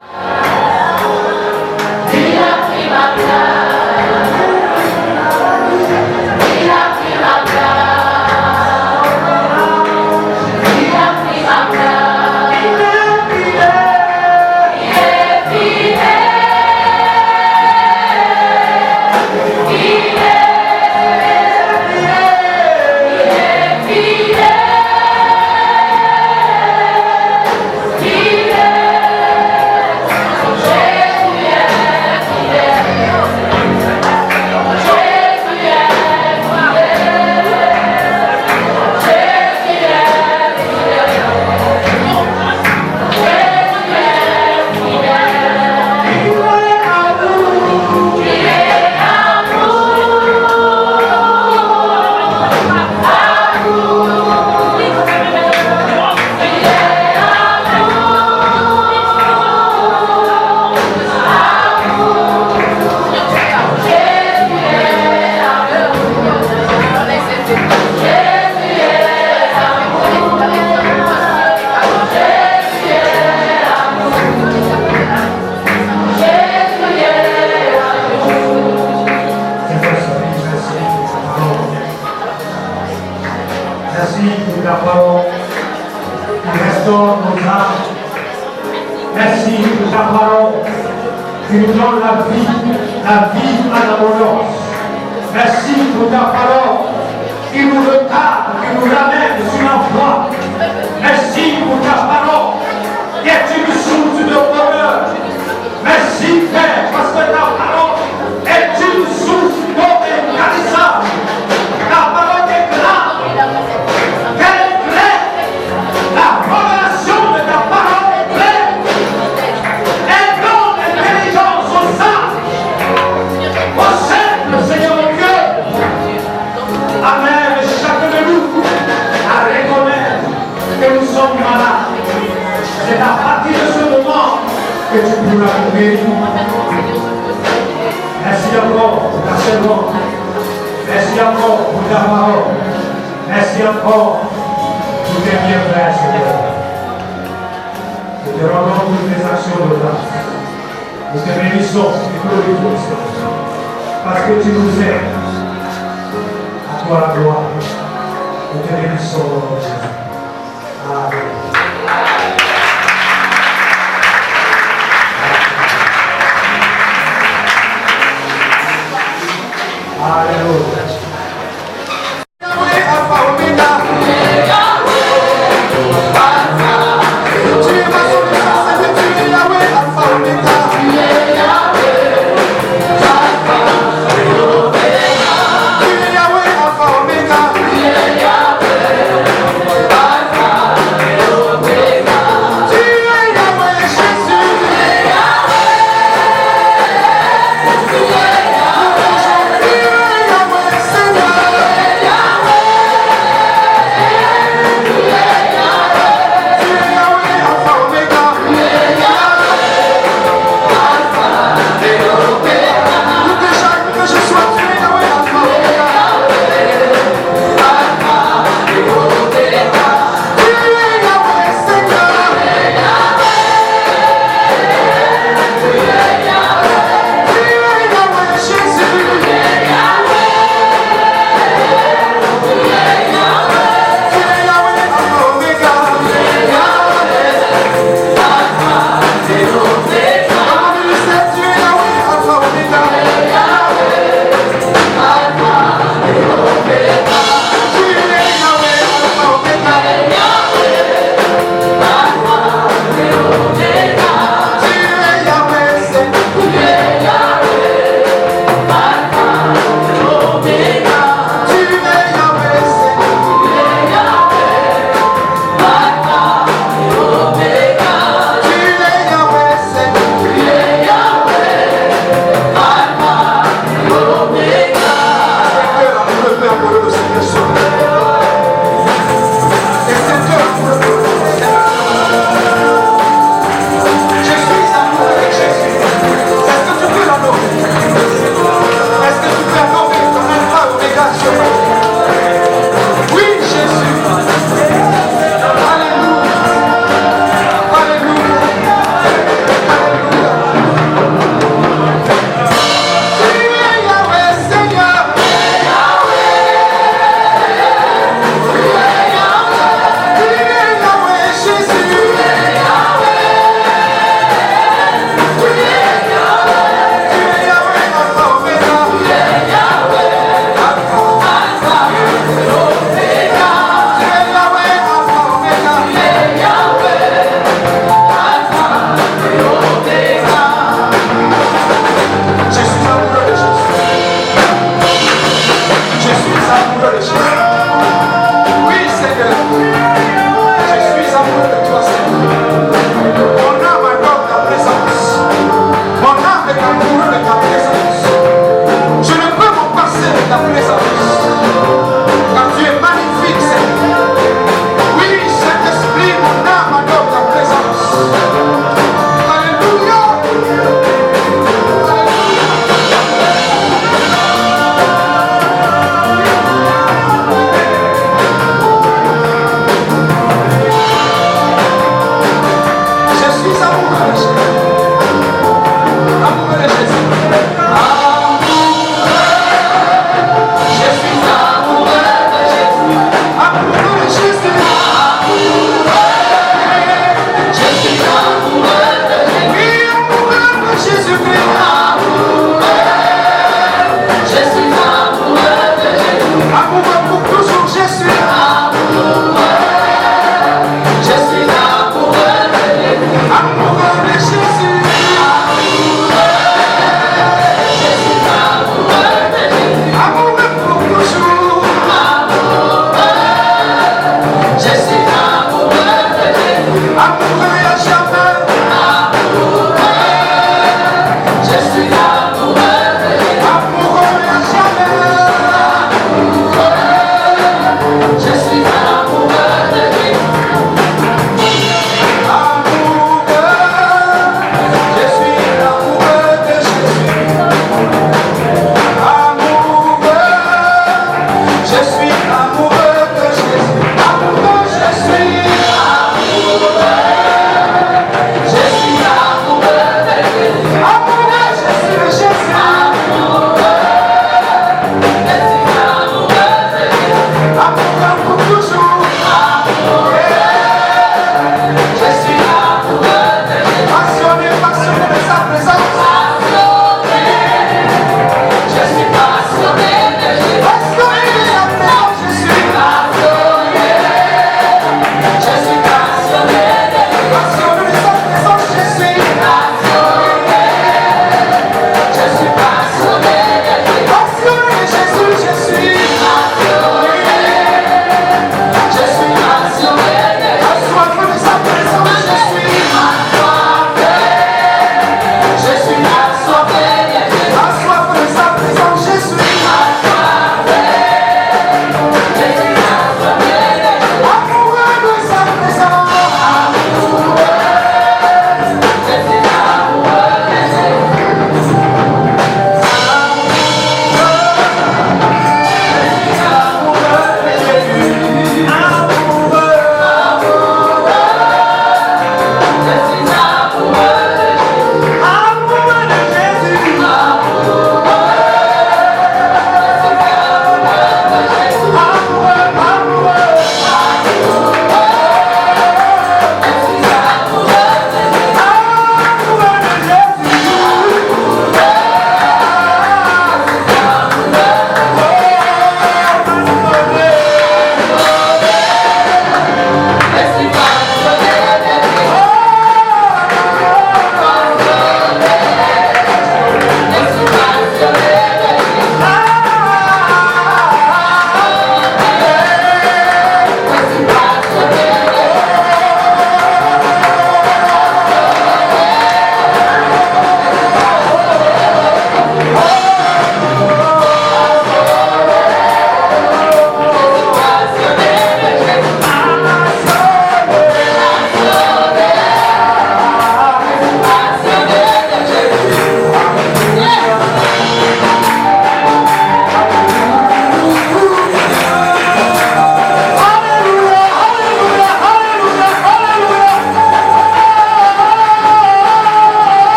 Yahweh,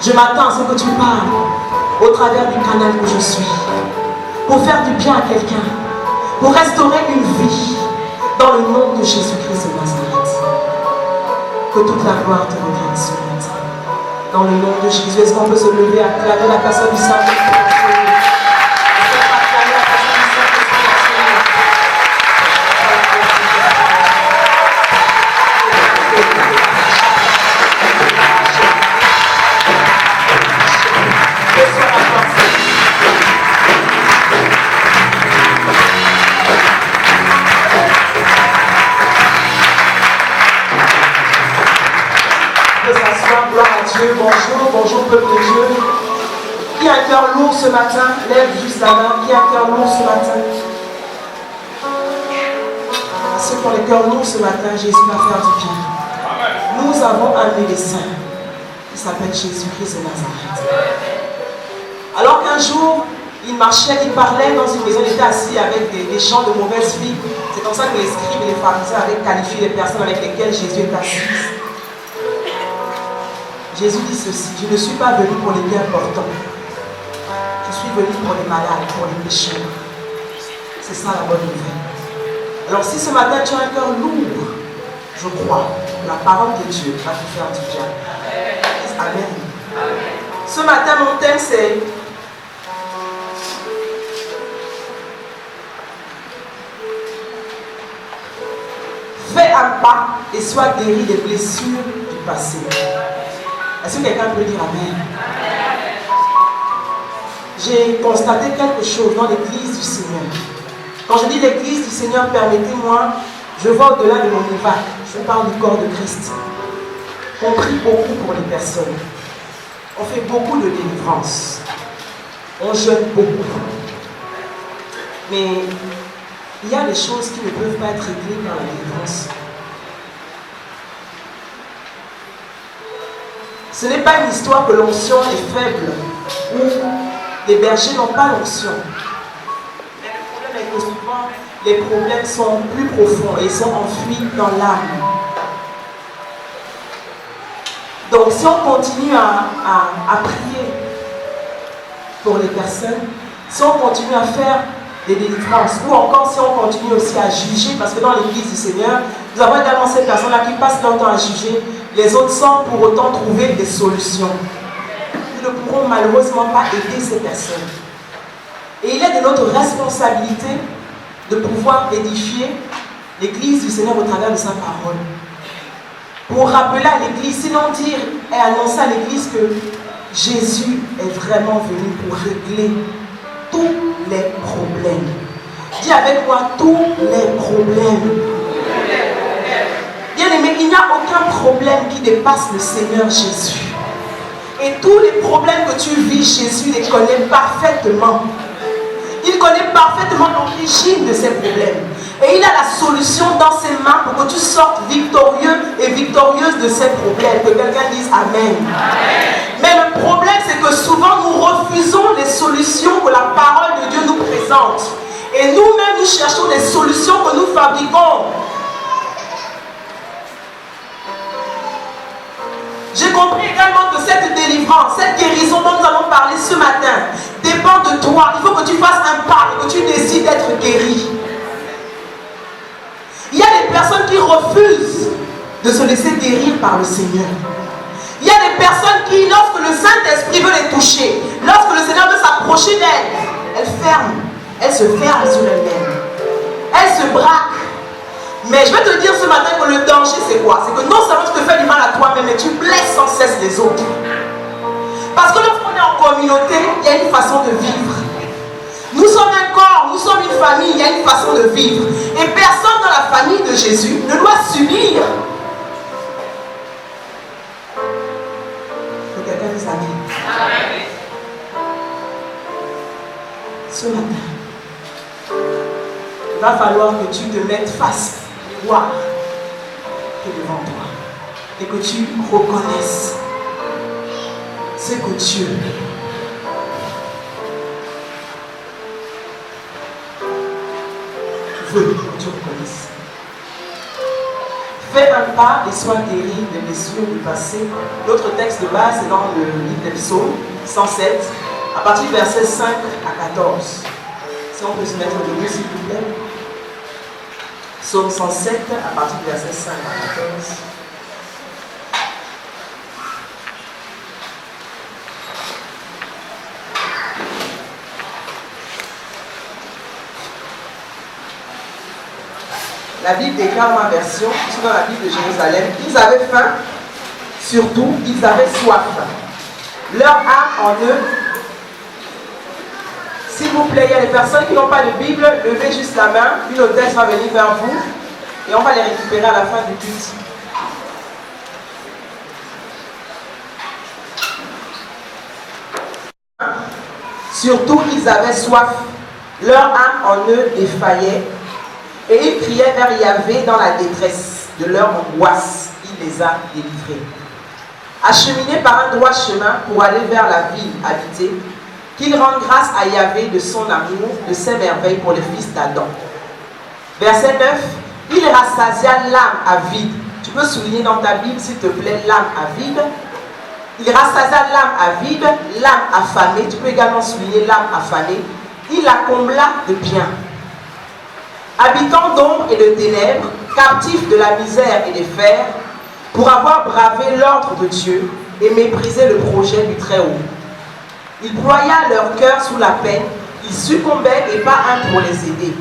Je m'attends à ce que tu parles au travers du canal où je suis, pour faire du bien à quelqu'un, pour restaurer une vie, dans le nom de Jésus-Christ de Nazareth. Que toute la gloire te revienne ce matin. dans le nom de Jésus. Est-ce qu'on peut se lever, acclamer la personne du Saint-Esprit? Bonjour, bonjour peuple de Dieu. Qui a un cœur lourd ce matin? Lève juste la main. Qui a un cœur lourd ce matin? Ceux qui ont les cœurs lourds ce matin, Jésus va faire du bien. Nous avons un médecin qui s'appelle Jésus-Christ de Nazareth. Alors qu'un jour, il marchait, il parlait dans une maison, il était assis avec des gens de mauvaise vie. C'est comme ça que les scribes et les pharisiens avaient qualifié les personnes avec lesquelles Jésus est assis. Jésus dit ceci: je ne suis pas venu pour les bien portants. Je suis venu pour les malades, pour les pécheurs. C'est ça la bonne nouvelle. Alors si ce matin tu as un cœur lourd, je crois que la parole de Dieu va te faire du bien. Amen. Ce matin, mon thème c'est fais un pas et sois guéri des blessures du passé. Est-ce que quelqu'un peut dire Amen? J'ai constaté quelque chose dans l'église du Seigneur. Quand je dis l'église du Seigneur, permettez-moi, je vois au-delà de mon évêque. Je parle du corps de Christ. On prie beaucoup pour les personnes. On fait beaucoup de délivrance. On jeûne beaucoup. Mais il y a des choses qui ne peuvent pas être réglées par la délivrance. Ce n'est pas une histoire que l'onction est faible ou les bergers n'ont pas l'onction. Mais le problème est que souvent, les problèmes sont plus profonds et sont enfouis dans l'âme. Donc si on continue à prier pour les personnes, si on continue à faire des délivrances, ou encore si on continue aussi à juger, parce que dans l'église du Seigneur, nous avons également ces personnes-là qui passent leur temps à juger les autres sans pour autant trouver des solutions. Nous ne pourrons malheureusement pas aider ces personnes. Et il est de notre responsabilité de pouvoir édifier l'église du Seigneur au travers de sa parole. Pour rappeler à l'église, sinon dire et annoncer à l'église que Jésus est vraiment venu pour régler tous les problèmes. Dis avec moi, tous les problèmes. Bien aimé, il n'y a aucun problème qui dépasse le Seigneur Jésus. Et tous les problèmes que tu vis, Jésus les connaît parfaitement. Il connaît parfaitement l'origine de ces problèmes. Et il a la solution dans ses mains pour que tu sortes victorieux et victorieuse de ces problèmes. Que quelqu'un dise Amen. Amen. Mais le problème, c'est que souvent nous refusons les solutions que la parole de Dieu nous présente. Et nous-mêmes, nous cherchons des solutions que nous fabriquons. J'ai compris également que cette délivrance, cette guérison dont nous allons parler ce matin, dépend de toi. Il faut que tu fasses un pas et que tu décides d'être guéri. Il y a des personnes qui refusent de se laisser guérir par le Seigneur. Il y a des personnes qui, lorsque le Saint-Esprit veut les toucher, lorsque le Seigneur veut s'approcher d'elles, elles se ferment sur elles-mêmes. Elles se braquent. Mais je vais te dire ce matin que le danger c'est quoi? C'est que non seulement tu te fais du mal à toi-même, mais tu blesses sans cesse les autres. Parce que lorsqu'on est en communauté, il y a une façon de vivre. Nous sommes un corps, nous sommes une famille, il y a une façon de vivre. Et personne dans la famille de Jésus ne doit subir. Que quelqu'un dise Amen. Ce matin, il va falloir que tu te mettes face au miroir qui est devant toi et que tu reconnaisses ce que Dieu veut que tu reconnaisses. Fais un pas et sois guéri des blessures du passé. L'autre texte de base est dans le livre des Psaumes 107, à partir du verset 5 à 14. Si on peut se mettre debout, s'il vous plaît. Psaume 107, à partir du verset 5 à 14. la Bible déclare ma version, c'est dans la Bible de Jérusalem, ils avaient faim, surtout ils avaient soif. Leur âme en eux. S'il vous plaît, il y a des personnes qui n'ont pas de Bible, levez juste la main, une hôtesse va venir vers vous et on va les récupérer à la fin du culte. Surtout, ils avaient soif, leur âme en eux défaillait et ils criaient vers Yahvé dans la détresse de leur angoisse. Il les a délivrés. Acheminés par un droit chemin pour aller vers la ville habitée, qu'ils rendent grâce à Yahvé de son amour, de ses merveilles pour les fils d'Adam. Verset 9, il rassasia l'âme avide. Tu peux souligner dans ta Bible, s'il te plaît, l'âme avide. Il rassasia l'âme avide, l'âme affamée. Tu peux également souligner l'âme affamée. Il la combla de bien. Habitants d'ombre et de ténèbres, captifs de la misère et des fers, pour avoir bravé l'ordre de Dieu et méprisé le projet du Très-Haut. Il ploya leur cœur sous la peine, ils succombaient et pas un pour les aider.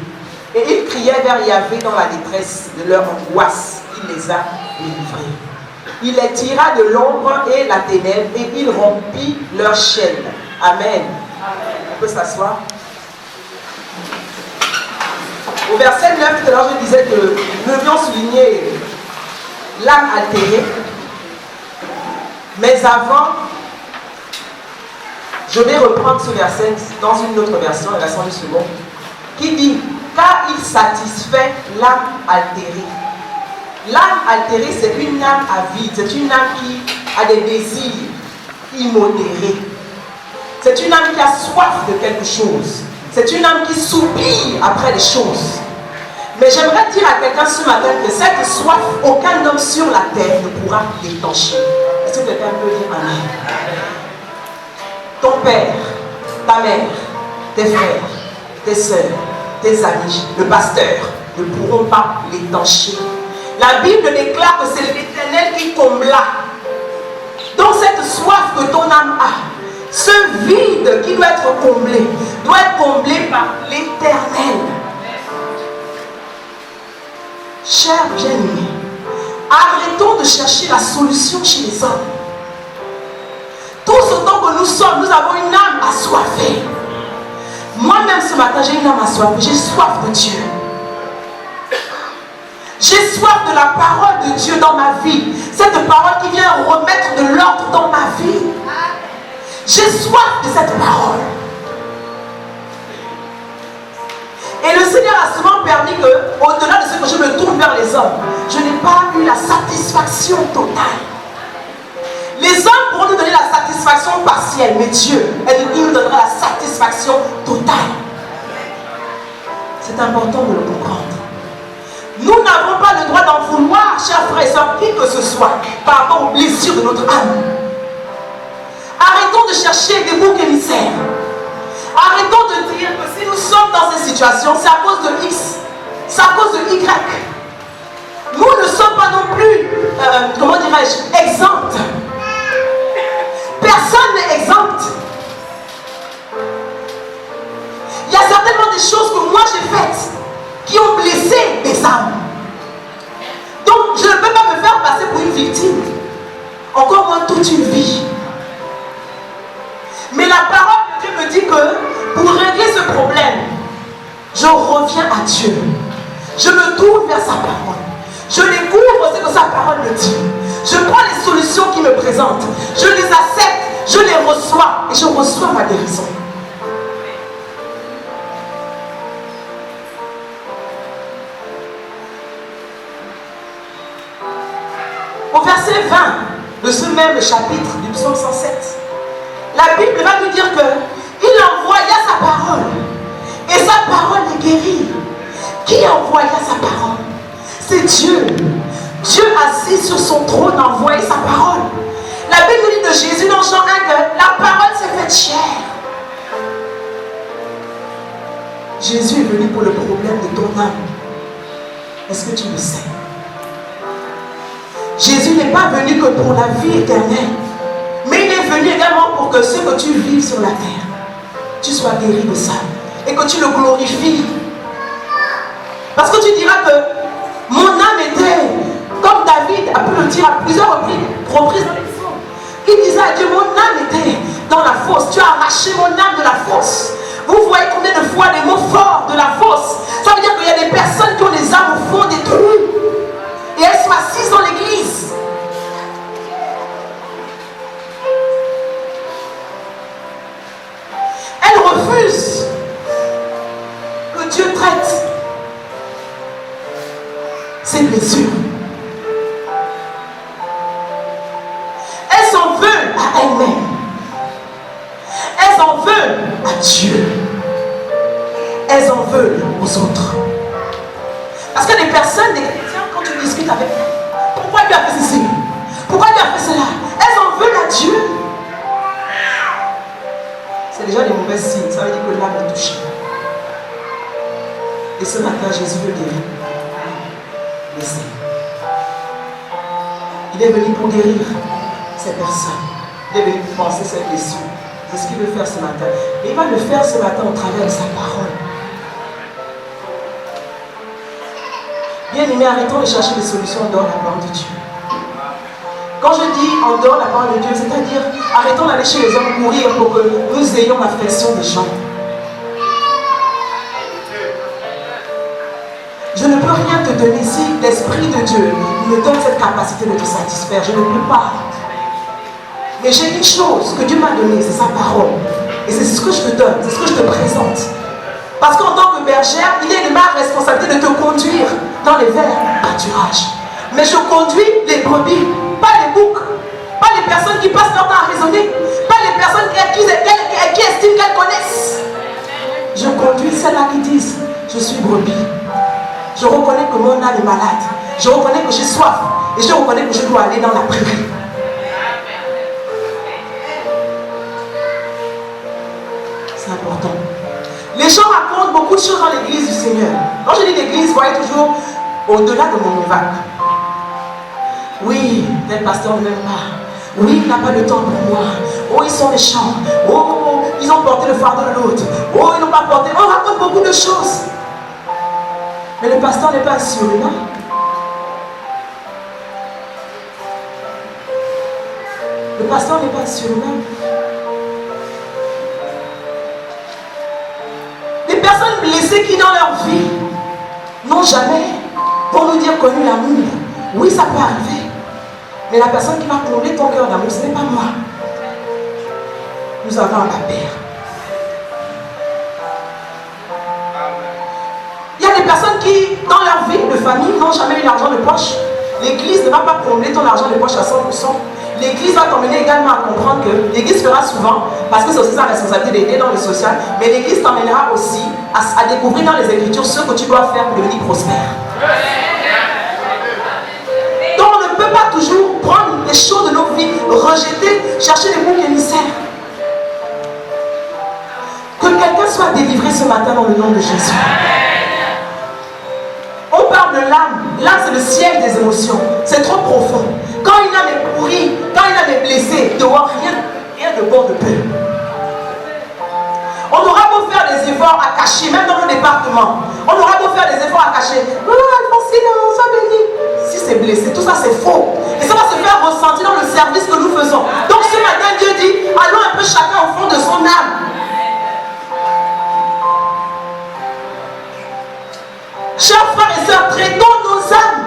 Et ils criaient vers Yahvé dans la détresse de leur angoisse. Il les a délivrés. Il les tira de l'ombre et la ténèbre et il rompit leur chaîne. Amen. On peut s'asseoir. Au verset 9, tout à l'heure, je disais que nous devions souligner l'âme altérée. Mais avant, je vais reprendre ce verset dans une autre version, la version du second, qui dit « Car il satisfait l'âme altérée ». L'âme altérée, c'est une âme avide, c'est une âme qui a des désirs immodérés. C'est une âme qui a soif de quelque chose. C'est une âme qui soupire après les choses. Mais j'aimerais dire à quelqu'un ce matin que cette soif, aucun homme sur la terre ne pourra l'étancher. Est-ce que quelqu'un peut dire Amen? Ton père, ta mère, tes frères, tes soeurs, tes amis, le pasteur ne pourront pas l'étancher. La Bible déclare que c'est l'Éternel qui combla. Donc cette soif que ton âme a, ce vide qui doit être comblé par l'Éternel. Chers bien-aimés, arrêtons de chercher la solution chez les hommes. Tous autant que nous sommes, nous avons une âme assoiffée. Moi-même ce matin, j'ai une âme assoiffée. J'ai soif de Dieu. J'ai soif de la parole de Dieu dans ma vie. Cette parole qui vient remettre de l'ordre dans ma vie. J'ai soif de cette parole. Et le Seigneur a souvent permis que, au-delà de ce que je me tourne vers les hommes, je n'ai pas eu la satisfaction totale. Les hommes pourront nous donner la satisfaction partielle, mais Dieu, il nous donnera la satisfaction totale. C'est important de le comprendre. Nous n'avons pas le droit d'en vouloir, chers frères et sœurs, qui que ce soit, par rapport aux blessures de notre âme. Arrêtons de chercher des boucs émissaires. Arrêtons de dire que si nous sommes dans cette situation, c'est à cause de X, c'est à cause de Y. Nous ne sommes pas non plus, comment dirais-je, exempts. Personne n'est exempt. Il y a certainement des choses que moi j'ai faites qui ont blessé des âmes. Donc je ne peux pas me faire passer pour une victime. Encore moins toute une vie. Mais la parole de Dieu me dit que pour régler ce problème, je reviens à Dieu. Je me tourne vers sa parole. Je découvre ce que sa parole me dit. Je prends les solutions qu'il me présente. Je les accepte, je les reçois et je reçois ma guérison. Au verset 20 de ce même chapitre du psaume 107, la Bible va nous dire qu'il envoya sa parole. Et sa parole est guérie. Qui envoya sa parole? C'est Dieu. Dieu assis sur son trône a envoyé sa parole. La Bible nous dit de Jésus dans Jean 1 que la parole s'est faite chair. Jésus est venu pour le problème de ton âme. Est-ce que tu le sais? Jésus n'est pas venu que pour la vie éternelle, mais il est venu également pour que ce que tu vives sur la terre, tu sois guéri de ça et que tu le glorifies. Parce que tu diras que Mon âme était, comme David a pu le dire à plusieurs reprises dans les psaumes. Il disait à Dieu, mon âme était dans la fosse. Tu as arraché mon âme de la fosse. Vous voyez combien de fois les mots forts de la fosse. Ça veut dire qu'il y a des personnes qui ont les âmes au fond des trous. Et elles sont assises dans l'église. Elles refusent que Dieu traite ses blessures. Elles s'en veulent à elles-mêmes. Elles en veulent à Dieu. Elles en veulent aux autres. Parce que les personnes, des chrétiens, quand tu discutes avec elles, pourquoi lui a fait ceci? Pourquoi lui a fait cela? Elles en veulent à Dieu. C'est déjà des mauvais signes. Ça veut dire que l'âme est touchée. Et ce matin, Jésus veut guérir. Laissez. Il est venu pour guérir ces personnes. Il est venu pour penser cette blessure. C'est ce qu'il veut faire ce matin. Et il va le faire ce matin au travers de sa parole. Bien aimé, arrêtons de chercher des solutions en dehors de la parole de Dieu. Quand je dis en dehors de la parole de Dieu, c'est-à-dire arrêtons d'aller chez les hommes mourir pour que nous ayons l'affection des gens. Je ne peux rien te donner si l'Esprit de Dieu me donne cette capacité de te satisfaire. Je ne peux pas. Mais j'ai une chose que Dieu m'a donnée, c'est sa parole. Et c'est ce que je te donne, c'est ce que je te présente. Parce qu'en tant que bergère, il est de ma responsabilité de te conduire dans les verts pâturages. Mais je conduis les brebis, pas les boucs, pas les personnes qui passent leur temps à raisonner, pas les personnes qui estiment qu'elles connaissent. Je conduis celles-là qui disent, je suis brebis. Je reconnais que mon âme est malade. Je reconnais que j'ai soif. Et je reconnais que je dois aller dans la prairie. C'est important. Les gens racontent beaucoup de choses dans l'église du Seigneur. Quand je dis l'église, voyez toujours au-delà de mon évac. Oui, tel pasteur ne m'aime pas. Oui, il n'a pas le temps pour moi. Oh, ils sont méchants. Oh, ils ont porté le fardeau de l'autre. Oh, ils n'ont pas porté. On raconte beaucoup de choses. Mais le pasteur n'est pas un surhumain. Le pasteur n'est pas un surhumain. Les personnes blessées qui dans leur vie n'ont jamais, pour nous dire, connu l'amour. Oui, ça peut arriver. Mais la personne qui va combler ton cœur d'amour, ce n'est pas moi. Nous avons un père. Il y a des personnes qui, dans leur vie de famille, n'ont jamais eu l'argent de poche. L'église ne va pas combler ton argent de poche à 100%. L'église va t'emmener également à comprendre que l'église fera souvent, parce que c'est aussi sa responsabilité d'aider dans le social, mais l'église t'emmènera aussi à découvrir dans les Écritures ce que tu dois faire pour devenir prospère. Donc on ne peut pas toujours prendre les choses de nos vies, rejeter, chercher les boucs émissaires. Que quelqu'un soit délivré ce matin dans le nom de Jésus. On parle de l'âme. L'âme, c'est le siège des émotions. C'est trop profond. Quand une âme est pourrie, quand une âme est blessée, dehors, rien de bon ne peut. On aura beau faire des efforts à cacher, même dans nos départements. On aura beau faire des efforts à cacher. Oh, Alphonsine, sois béni. Si c'est blessé, tout ça c'est faux. Et ça va se faire ressentir dans le service que nous faisons. Donc ce matin, Dieu dit, allons un peu chacun au fond de son âme. Chers frères et sœurs, traitons nos âmes.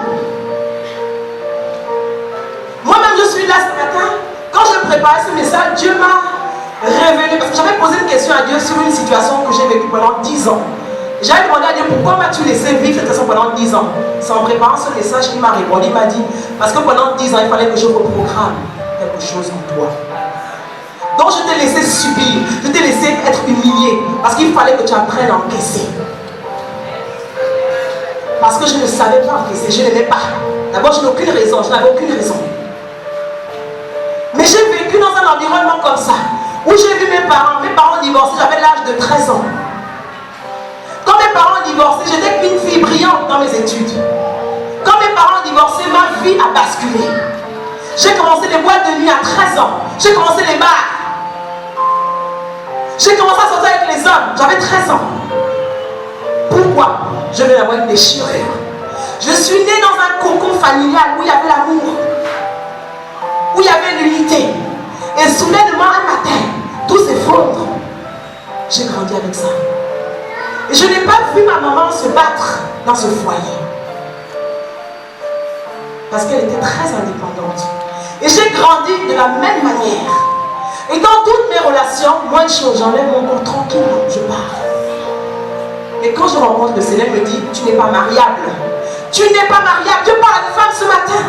Moi-même, je suis là ce matin. Quand je préparais ce message, Dieu m'a révélé, parce que j'avais posé une question à Dieu sur une situation que j'ai vécue pendant 10 ans. J'avais demandé à Dieu, pourquoi m'as-tu laissé vivre cette situation pendant 10 ans? C'est en préparant ce message qu'il m'a répondu. Il m'a dit, parce que pendant 10 ans, il fallait que je reprogramme quelque chose en toi. Donc je t'ai laissé subir, je t'ai laissé être humilié, parce qu'il fallait que tu apprennes à encaisser. Parce que je ne savais pas encaisser, je n'aimais pas. D'abord, je n'ai aucune raison, je n'avais aucune raison. Mais j'ai vécu dans un environnement comme ça, où j'ai vu mes parents divorcés, j'avais l'âge de 13 ans. Quand mes parents ont divorcé, j'étais une fille brillante dans mes études. Quand mes parents ont divorcé, ma vie a basculé. J'ai commencé les boîtes de nuit à 13 ans. J'ai commencé les bars. J'ai commencé à sortir avec les hommes, j'avais 13 ans. Pourquoi? Je venais d'avoir une déchirure. Je suis née dans un cocon familial où il y avait l'amour, où il y avait l'unité. Et soudainement, un matin, tout s'effondre. J'ai grandi avec ça. Et je n'ai pas vu ma maman se battre dans ce foyer. Parce qu'elle était très indépendante. Et j'ai grandi de la même manière. Et dans toutes mes relations, moi, une chose, j'enlève mon corps tranquillement, je pars. Et quand je rencontre le Seigneur, il me dit, tu n'es pas mariable. Tu n'es pas mariable. Dieu parle à une femme ce matin.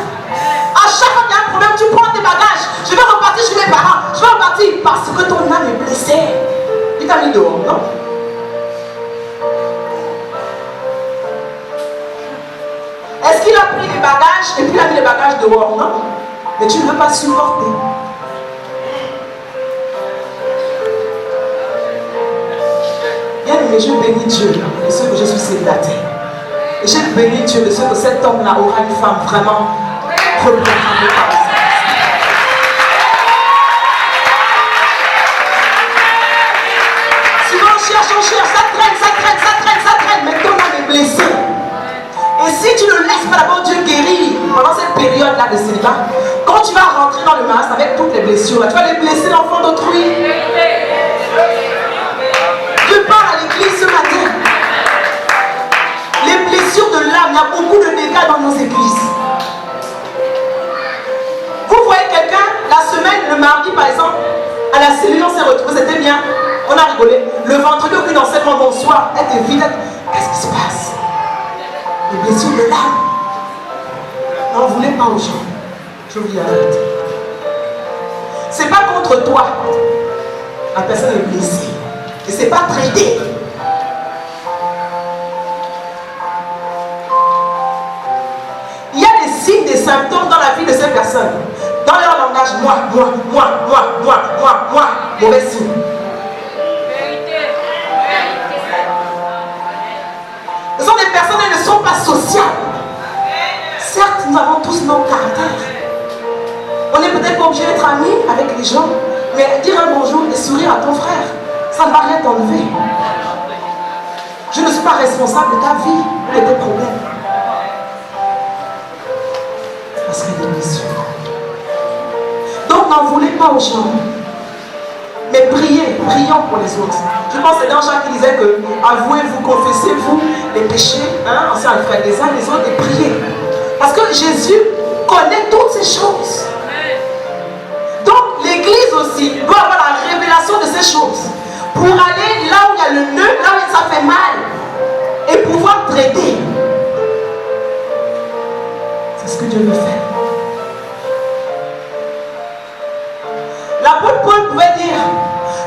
À chaque fois qu'il y a un problème, tu prends tes bagages. Je vais repartir chez mes parents. Je vais repartir parce que ton âme est blessée. Il t'a mis dehors, non? Est-ce qu'il a pris les bagages et puis il a mis les bagages dehors, non? Mais tu ne veux pas supporter. Bien aimé, je bénis Dieu de ce que je suis célibataire. Et je bénis Dieu de ce que cet homme-là aura une femme vraiment représentée par ça. Souvent on cherche, ça traîne, mais ton âme est blessée. Et si tu ne laisses pas d'abord Dieu guérir pendant cette période-là de célibat, quand tu vas rentrer dans le mariage avec toutes les blessures, tu vas les blesser l'enfant d'autrui. Dieu parle à l'église ce matin. Les blessures de l'âme, il y a beaucoup de dégâts dans nos églises. Vous voyez quelqu'un, la semaine, le mardi par exemple, à la cellule, on s'est retrouvés, c'était bien, on a rigolé. Le vendredi, aucune enseignement, bonsoir, elle était vide. Qu'est-ce qui se passe? Les blessures de l'âme. N'en voulez pas aux gens. Je vous dis arrête. C'est pas contre toi. La personne est blessée. Et c'est pas traité. Il y a des signes, des symptômes dans la vie de ces personnes. Dans leur langage, moi. Mauvais signe. Ce sont des personnes qui ne sont pas sociables. Certes, nous avons tous nos caractères. On n'est peut-être pas obligé d'être amis avec les gens, mais dire un bonjour et sourire à ton frère, ça ne va rien t'enlever. Je ne suis pas responsable de ta vie ou de tes problèmes. Parce qu'il y a des blessures. Donc n'en voulez pas aux gens. Mais prions pour les autres. Je pense que c'est dans Jacques qui disait que avouez-vous, confessez-vous les péchés, ensemble avec frères les uns les autres et priez. Parce que Jésus connaît toutes ces choses. Donc l'église aussi doit avoir la révélation de ces choses. Pour aller là où il y a le nœud, là où ça fait mal. Et pouvoir traiter. C'est ce que Dieu veut faire. L'apôtre Paul pouvait dire,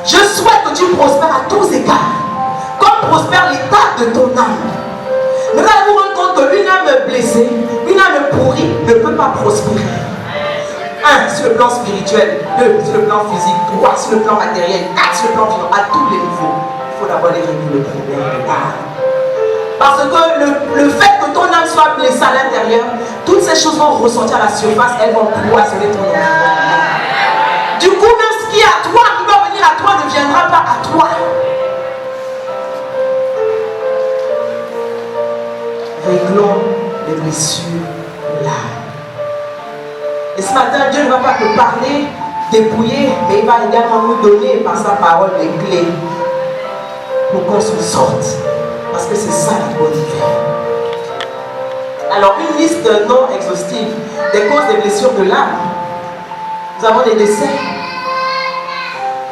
je souhaite que tu prospères à tous égards, comme prospère l'état de ton âme. Mais vous allez vous rendre compte qu'une âme blessée, une âme pourrie ne peut pas prospérer. 1, sur le plan spirituel, 2, sur le plan physique, 3, sur le plan matériel, 4, sur le plan financier, à tous les niveaux. Il faut d'abord les régler le problème de l'âme. Parce que le fait que ton âme soit blessée à l'intérieur, toutes ces choses vont ressortir à la surface, elles vont poisonner ton environnement. Du coup, même ce qui est à toi, qui va venir à toi, ne viendra pas à toi. Réglons les blessures de l'âme. Et ce matin, Dieu ne va pas te parler, dépouiller, mais il va également nous donner par sa parole des clés pour qu'on se sorte. Parce que c'est ça la bonne nouvelle. Alors, une liste non exhaustive des causes des blessures de l'âme. Nous avons des décès.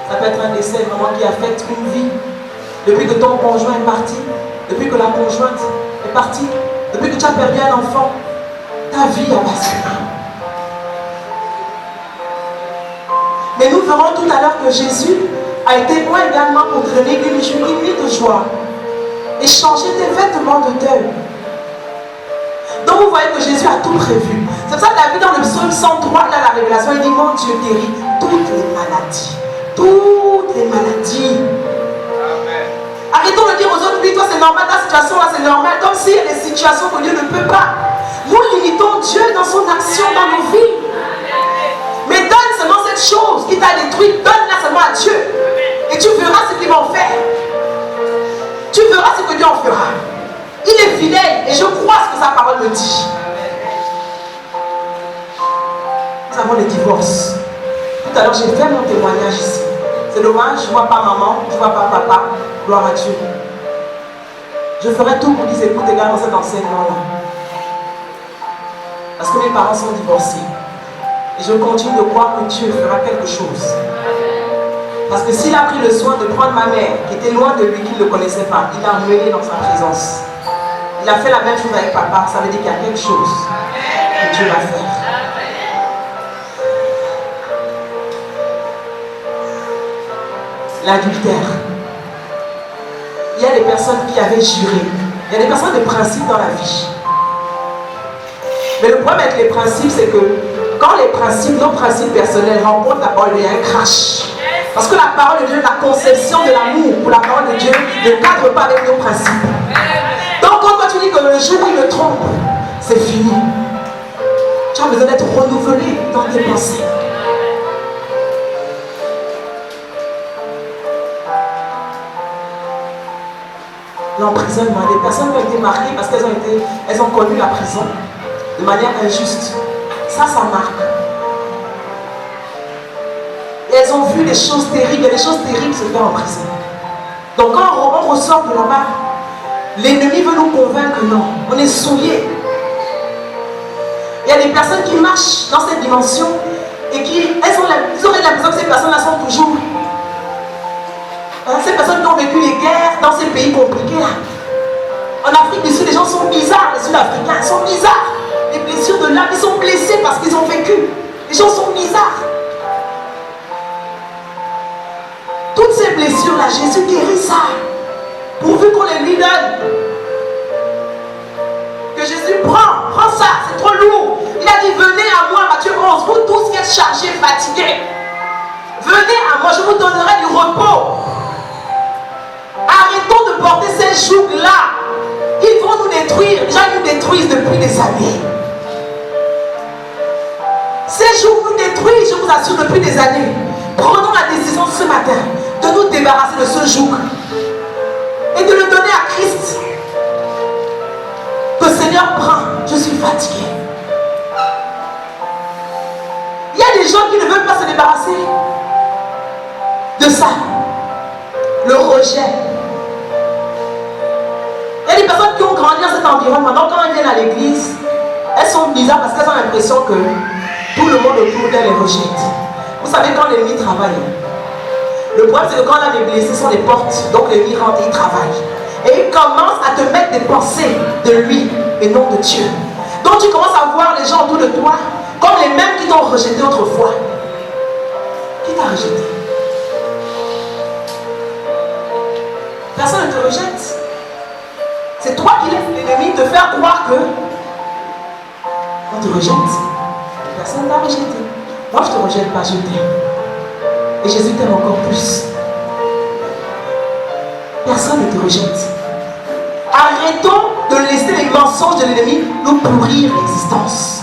Ça peut être un décès vraiment qui affecte une vie. Depuis que ton conjoint est parti, depuis que la conjointe est partie, depuis que tu as perdu un enfant, ta vie a basculé. Mais nous verrons tout à l'heure que Jésus a été loin également pour te donner une nuit de joie et changer tes vêtements de deuil. Donc vous voyez que Jésus a tout prévu. C'est pour ça que David dans le psaume 103, là, la révélation, il dit, mon Dieu guérit toutes les maladies. Toutes les maladies. Amen. Arrêtons de dire aux autres, oui, toi c'est normal, ta situation là c'est normal. Comme s'il y a des situations que Dieu ne peut pas. Nous limitons Dieu dans son action dans nos vies. Mais donne seulement cette chose qui t'a détruit, donne-la seulement à Dieu. Et tu verras ce qu'il va en faire. Tu verras ce que Dieu en fera. Il est fidèle et je crois ce que sa parole me dit. Nous avons le divorce. Tout à l'heure, j'ai fait mon témoignage ici. C'est dommage, je ne vois pas maman, je ne vois pas papa. Gloire à Dieu. Je ferai tout pour qu'ils écoutent également cet enseignement-là. Parce que mes parents sont divorcés. Et je continue de croire que Dieu fera quelque chose. Parce que s'il a pris le soin de prendre ma mère, qui était loin de lui, qui ne le connaissait pas, il l'a emmenée dans sa présence. Il a fait la même chose avec papa. Ça veut dire qu'il y a quelque chose que Dieu va faire. L'adultère. Il y a des personnes qui avaient juré. Il y a des personnes de principe dans la vie. Mais le problème avec les principes, c'est que quand les principes, nos principes personnels rencontrent la parole, il y a un crash. Parce que la parole de Dieu, la conception de l'amour pour la parole de Dieu ne cadre pas avec nos principes. Donc quand toi tu dis que le jour où il me trompe, c'est fini. Tu as besoin d'être renouvelé dans tes pensées. L'emprisonnement, des personnes qui ont été marquées parce qu'elles ont connu la prison de manière injuste. Ça marque. Et elles ont vu des choses terribles. Il y a des choses terribles se faire en prison. Donc quand on ressort de là-bas, l'ennemi veut nous convaincre que non, on est souillés. Il y a des personnes qui marchent dans cette dimension et ils auraient l'impression que ces personnes-là sont toujours... Ces personnes qui ont vécu les guerres dans ces pays compliqués là. En Afrique du Sud, les gens sont bizarres, les Sud-Africains sont bizarres. Les blessures de l'âme, ils sont blessés parce qu'ils ont vécu. Les gens sont bizarres. Toutes ces blessures-là, Jésus guérit ça. Pourvu qu'on les lui donne. Que Jésus prend ça, c'est trop lourd. Il a dit, venez à moi, Matthieu 11, vous tous qui êtes chargés, fatigués. Venez à moi, je vous donnerai du repos. Arrêtons de porter ces jougs-là. Ils vont nous détruire. Les gens nous détruisent depuis des années. Ces jougs nous détruisent, je vous assure, depuis des années. Prenons la décision ce matin de nous débarrasser de ce joug et de le donner à Christ. Que Seigneur prend, je suis fatigué. Il y a des gens qui ne veulent pas se débarrasser de ça. Le rejet. Il y a des personnes qui ont grandi dans cet environnement. Donc quand elles viennent à l'église, elles sont bizarres parce qu'elles ont l'impression que tout le monde autour d'elles les rejette. Vous savez quand l'ennemi travaille. Le problème c'est que quand on a des blessés sur les portes, donc l'ennemi rentre et il travaille. Et il commence à te mettre des pensées de lui et non de Dieu. Donc tu commences à voir les gens autour de toi comme les mêmes qui t'ont rejeté autrefois. Qui t'a rejeté? Personne ne te rejette. C'est toi qui laisses l'ennemi te faire croire que on te rejette. Personne ne t'a rejeté. Moi je ne te rejette pas, je t'aime. Et Jésus t'aime encore plus. Personne ne te rejette. Arrêtons de laisser les mensonges de l'ennemi nous pourrir l'existence.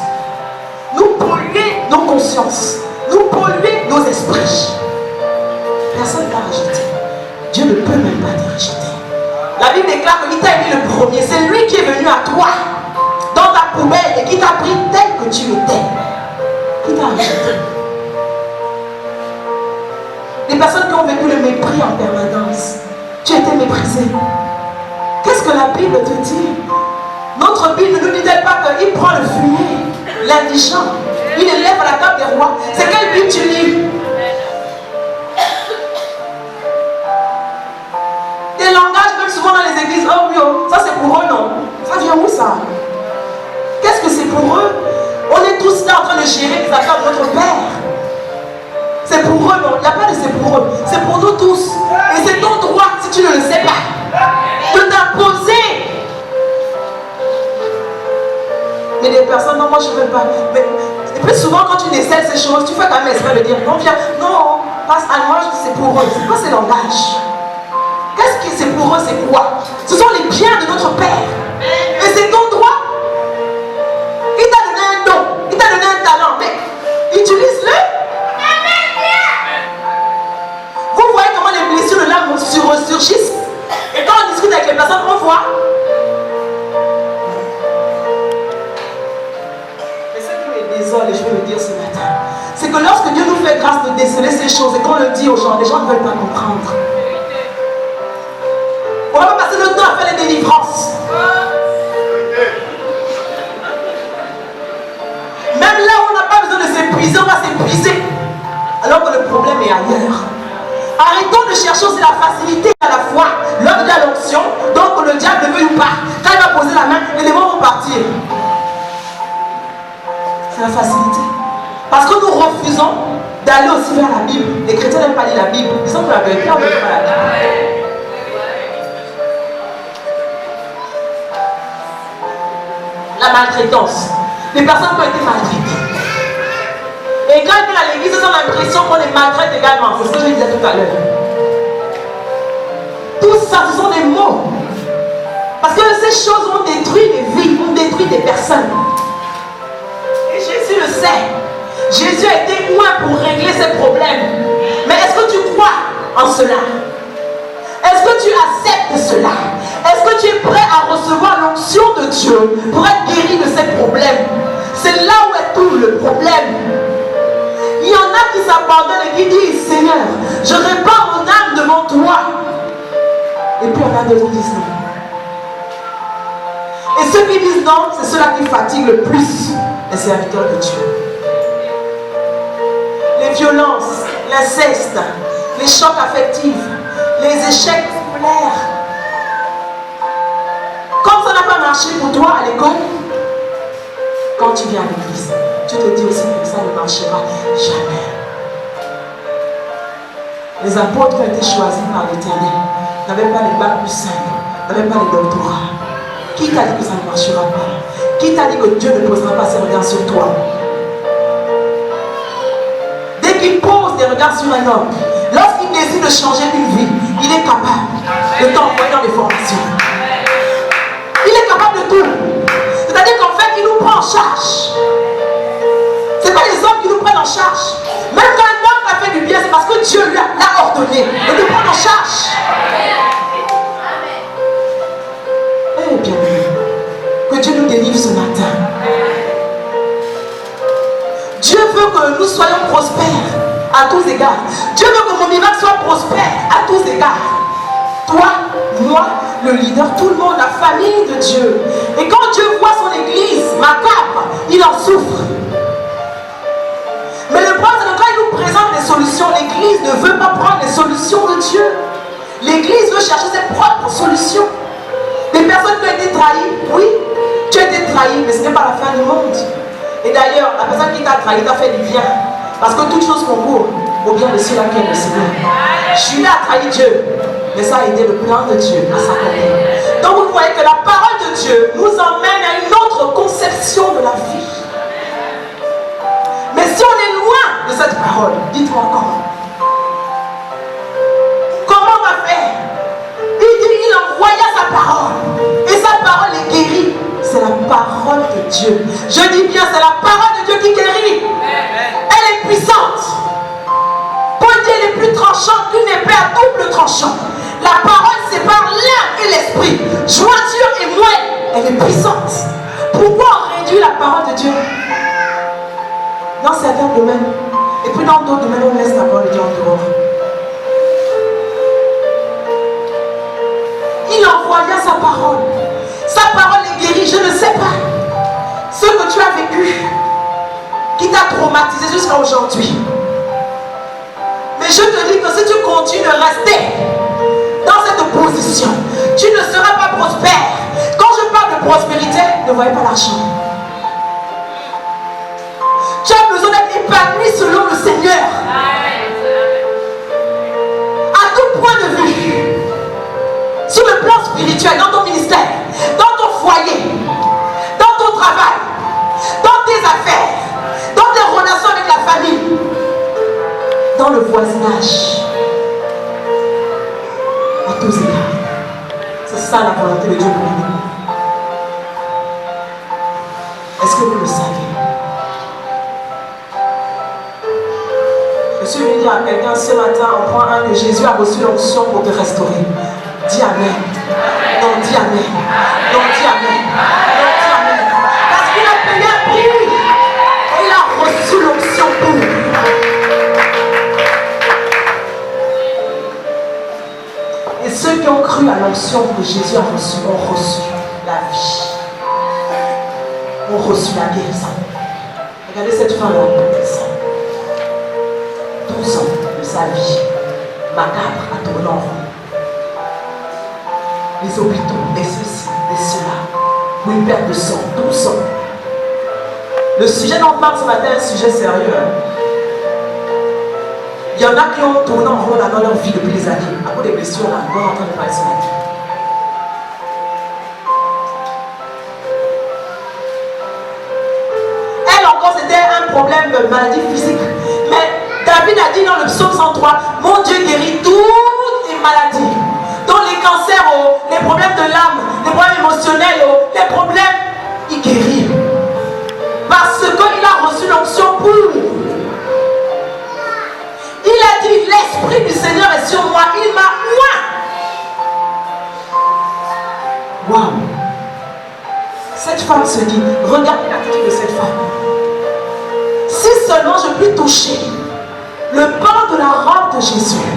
Nous polluer nos consciences. Nous polluer nos esprits. Personne ne t'a rejeté. Dieu ne peut même pas te rejeter. La Bible déclare qu'il t'a aimé le premier. C'est lui qui est venu à toi, dans ta poubelle, et qui t'a pris tel que tu étais. Qui t'a rejeté. Les personnes qui ont vécu le mépris en permanence. Tu étais méprisé. Qu'est-ce que la Bible te dit? Notre Bible ne nous dit-elle pas qu'il prend le fumier, l'indigent, il élève à la table des rois? C'est quelle Bible tu lis? Des langages, même souvent dans les églises, oh oui, oh, ça c'est pour eux, non? Ça vient où ça? Qu'est-ce que c'est pour eux? On est tous là en train de gérer les affaires de notre Père. C'est pour eux, non? Il n'y a pas de c'est pour eux. C'est pour nous tous. Et c'est ton droit, si tu ne le sais pas, de t'imposer. Mais des personnes, non, moi je ne veux pas. Mais, et puis souvent, quand tu décèles ces choses, tu fais quand même esprit de dire, non, viens, non, passe à moi, c'est pour eux. C'est quoi ces langages? Qu'est-ce qui c'est pour eux, c'est quoi? Ce sont les biens de notre Père. Et c'est ton droit. Il t'a donné un don, il t'a donné un talent, mais utilise-le. Vous voyez comment les blessures de l'âme ressurgissent. Et quand on discute avec les personnes, on voit. déceler ces choses et qu'on le dit aux gens, les gens ne veulent pas comprendre. On va pas passer le temps à faire les délivrances. Même là où on n'a pas besoin de s'épuiser, on va s'épuiser. Alors que le problème est ailleurs. Arrêtons de chercher aussi la facilité à la fois. L'homme de l'onction, donc le diable ne veut ou pas. Quand il va poser la main, les démons vont partir. C'est la facilité. Parce que nous refusons d'aller aussi vers la Bible. Les chrétiens n'aiment pas lire la Bible. Ils sont que la vérité, on ne veut pas la Bible. La maltraitance. Les personnes qui ont été maltraitées. Et quand ils viennent à l'église, ils ont l'impression qu'on les maltraite également. C'est ce que je disais tout à l'heure. Tout ça, ce sont des mots. Parce que ces choses ont détruit des vies, ont détruit des personnes. Et Jésus le sait. Jésus a été loin pour régler ces problèmes. Mais est-ce que tu crois en cela? Est-ce que tu acceptes cela? Est-ce que tu es prêt à recevoir l'onction de Dieu pour être guéri de ces problèmes? C'est là où est tout le problème. Il y en a qui s'abandonnent et qui disent, Seigneur, je répands mon âme devant toi. Et puis il y en a d'autres qui disent non. Et ceux qui disent non, c'est ceux-là qui fatiguent le plus les serviteurs de Dieu. Les violences, l'inceste, les chocs affectifs, les échecs scolaires. Comme ça n'a pas marché pour toi à l'école, quand tu viens à l'église, tu te dis aussi que ça ne marchera jamais. Les apôtres qui ont été choisis par l'Éternel n'avaient pas les bacs plus simples, n'avaient pas les doctorats. Qui t'a dit que ça ne marchera pas? Qui t'a dit que Dieu ne posera pas ses regards sur toi? Dès qu'il pose des regards sur un homme, lorsqu'il décide de changer une vie, il est capable de t'envoyer dans des formations. Il est capable de tout. C'est-à-dire qu'en fait, il nous prend en charge. Ce n'est pas les hommes qui nous prennent en charge. Même quand un homme a fait du bien, c'est parce que Dieu lui l'a ordonné de nous prendre en charge. Eh bien, que Dieu nous délivre ce matin. Dieu veut que nous soyons prospères à tous égards. Dieu veut que mon miracle soit prospère à tous égards. Toi, moi, le leader, tout le monde, la famille de Dieu. Et quand Dieu voit son église macabre, il en souffre. Mais le problème, c'est que quand il nous présente des solutions, l'église ne veut pas prendre les solutions de Dieu. L'église veut chercher ses propres solutions. Des personnes qui ont été trahies, oui, tu as été trahi, mais ce n'est pas la fin du monde. Et d'ailleurs, la personne qui t'a trahi t'a fait du bien. Parce que toute chose concourt au bien de ceux-là qui aiment le Seigneur. Judas a trahi Dieu, mais ça a été le plan de Dieu à s'accomplir. Donc vous voyez que la parole de Dieu nous emmène à une autre conception de la vie. Mais si on est loin de cette parole, dites-moi comment. Comment on va faire? Il dit, il envoya sa parole. Et sa parole est guérie. C'est la parole de Dieu. Je dis bien, c'est la parole de Dieu qui guérit. Elle est puissante. Paul dit, elle est plus tranchante qu'une épée à double tranchant. La parole sépare l'âme et l'esprit, jointure et moelle. Elle est puissante. Pourquoi on réduit la parole de Dieu dans certains domaines, et puis dans d'autres domaines, on laisse la parole de Dieu en dehors? Il envoya sa parole. Sa parole est guérie. Je ne sais pas ce que tu as vécu qui t'a traumatisé jusqu'à aujourd'hui. Mais je te dis que si tu continues de rester dans cette position, tu ne seras pas prospère. Quand je parle de prospérité, ne voyez pas l'argent. Tu as besoin d'être épanoui selon le Seigneur. À tout point de vue. Sur le plan spirituel, dans ton ministère, dans ton foyer, dans ton travail, dans tes affaires, dans tes relations avec la famille, dans le voisinage. À tous égards. C'est ça la volonté de Dieu pour nous. Est-ce que vous le savez? Je suis venu dire à quelqu'un ce matin en point 1 que Jésus a reçu l'onction pour te restaurer. Dis Amen. Non, dis Amen. Non, dis Amen. Non, dis Amen. Parce qu'il a payé un prix. Et il a reçu l'onction pour. Et ceux qui ont cru à l'onction que Jésus a reçue ont reçu la vie. Ont reçu la guérison. Regardez cette femme-là, 12 ans de sa vie macabre à tourner en rond. Les hôpitaux, les ceci, les cela, pour une perte de sang, 12 ans. Le sujet dont on parle ce matin est un sujet sérieux. Il y en a qui ont tourné en rond dans leur vie depuis des années. À cause des blessures, là, on est en train de parler ce matin. Elle encore, c'était un problème de maladie physique. Mais David a dit dans le psaume 103, mon Dieu guérit toutes les maladies. Dont les cancers, les problèmes de l'âme, les problèmes émotionnels, les problèmes, il guérit. Parce qu'il a reçu l'onction pour. Il a dit, l'Esprit du Seigneur est sur moi, il m'a oint. Waouh. Cette femme se dit, regardez l'attitude de cette femme. Si seulement je puis toucher le bord de la robe de Jésus,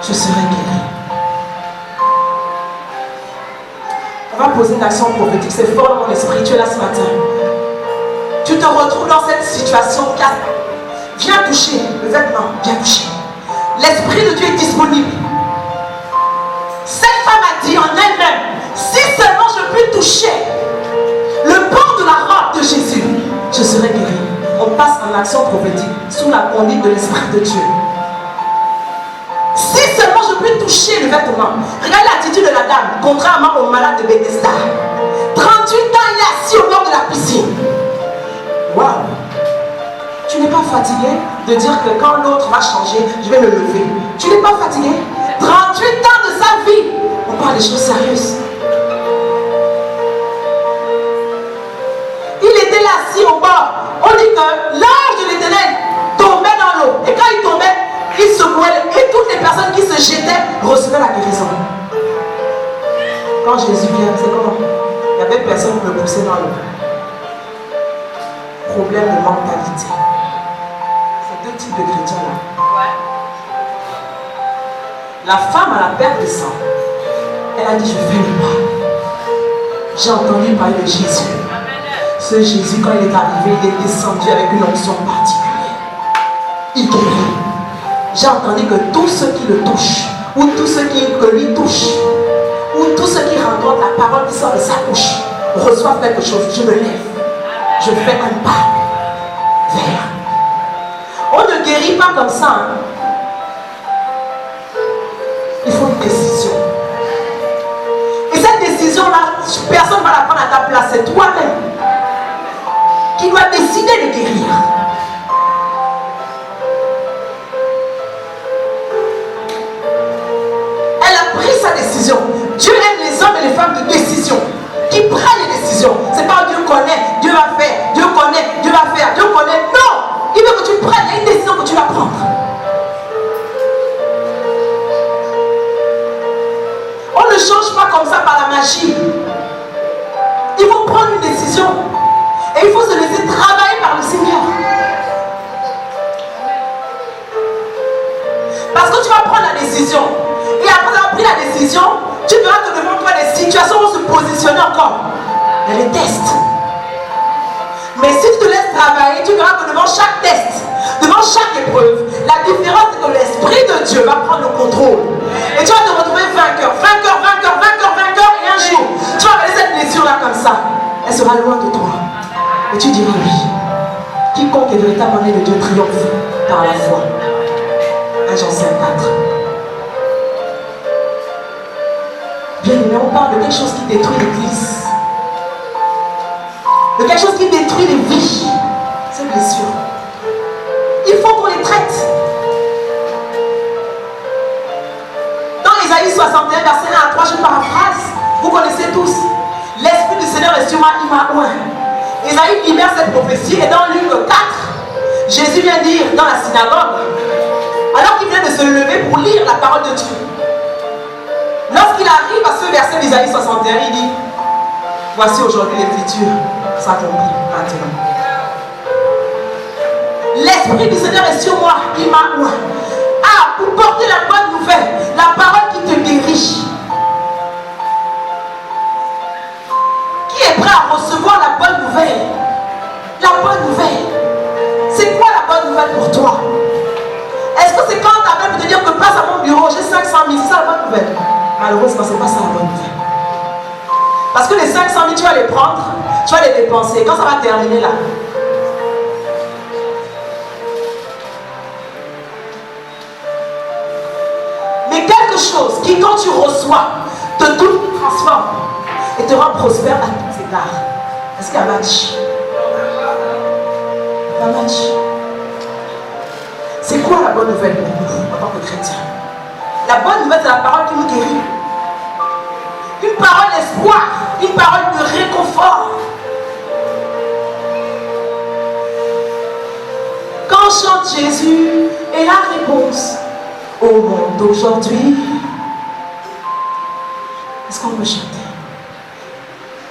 je serai guéri. On va poser une action prophétique, c'est fort dans mon esprit, tu es là ce matin. Tu te retrouves dans cette situation, viens toucher le vêtement, viens toucher. L'Esprit de Dieu est disponible. Cette femme a dit en elle-même, si seulement je puis toucher le bord de la robe de Jésus, je serai guéri. On passe en action prophétique sous la conduite de l'Esprit de Dieu. Si seulement je puis toucher le vêtement. Regarde l'attitude de la dame, contrairement au malade de Bethesda. 38 ans, il est assis au bord de la piscine. Waouh! Tu n'es pas fatigué de dire que quand l'autre va changer, je vais le lever. Tu n'es pas fatigué? 38 ans de sa vie. On parle des choses sérieuses. Il était là assis au bord. On dit que l'ange de l'Éternel tombait dans l'eau. Et quand il tombait, il secouait. Et toutes les personnes qui se jetaient recevaient la guérison. Quand Jésus vient, c'est comment? Il y avait personne qui me poussait dans l'eau. Problème de mentalité. C'est deux types de chrétiens là. La femme à la perte de sang, elle a dit, je fais le pas. J'ai entendu parler de Jésus. Ce Jésus, quand il est arrivé, il est descendu avec une onction particulière. Il guérit. J'ai entendu que tous ceux qui le touchent, ou tous ceux qui lui touchent, ou tous ceux qui rencontrent la parole qui sort de sa bouche, reçoivent quelque chose. Je me lève. Je fais un pas vers. On ne guérit pas comme ça. Hein. Il faut une décision. Et cette décision-là, personne ne va la prendre à ta place. C'est toi-même qui dois décider de guérir. Elle a pris sa décision. Dieu aime les hommes et les femmes de décision, qui prennent les décisions. C'est pas Dieu connaît, Dieu va faire, Dieu connaît, Dieu va faire, Dieu connaît. Non! Il veut que tu prennes, il y a une décision que tu vas prendre. On ne change pas comme ça par la magie. Il faut prendre une décision. Et il faut se laisser travailler par le Seigneur. Parce que tu vas prendre la décision. Et après avoir pris la décision, tu verras que devant toi des situations vont se positionner encore. Il y a des tests. Mais si tu te laisses travailler, tu verras que devant chaque test, devant chaque épreuve, la différence c'est que l'Esprit de Dieu va prendre le contrôle. Et tu vas te retrouver vainqueur, vainqueur, vainqueur, vainqueur, vainqueur. Et un jour, tu vas regarder cette blessure-là comme ça. Elle sera loin de toi. Et tu diras oui. Quiconque est véritablement né de Dieu triomphe par la foi. 1 Jean 5, 4. Bien aimé, on parle de quelque chose qui détruit l'église. De quelque chose qui détruit les vies. Ces blessures. Il faut qu'on les traite. Dans Ésaïe 61, verset 1 à 3, je paraphrase. Vous connaissez tous. L'Esprit du Seigneur est sur moi, il m'a oint. Ésaïe libère cette prophétie et dans Luc 4, Jésus vient dire dans la synagogue, alors qu'il vient de se lever pour lire la parole de Dieu. Lorsqu'il arrive à ce verset d'Ésaïe 61, il dit, voici aujourd'hui l'écriture s'accomplit maintenant. L'Esprit du Seigneur est sur moi, il m'a oint. Ah, pour porter la bonne nouvelle, la parole qui te guérit. nouvelle. Malheureusement, ce n'est pas ça la bonne nouvelle. Parce que les 500 000, tu vas les prendre, tu vas les dépenser. Quand ça va terminer là, mais quelque chose qui, quand tu reçois, te tout transforme et te rend prospère à tous égards. Est-ce qu'il y a un match? Un match. C'est quoi la bonne nouvelle pour nous en tant que chrétiens? La bonne nouvelle, c'est la parole qui nous guérit. Une parole d'espoir, une parole de réconfort. Quand chante Jésus est la réponse au monde d'aujourd'hui. Est-ce qu'on peut chanter?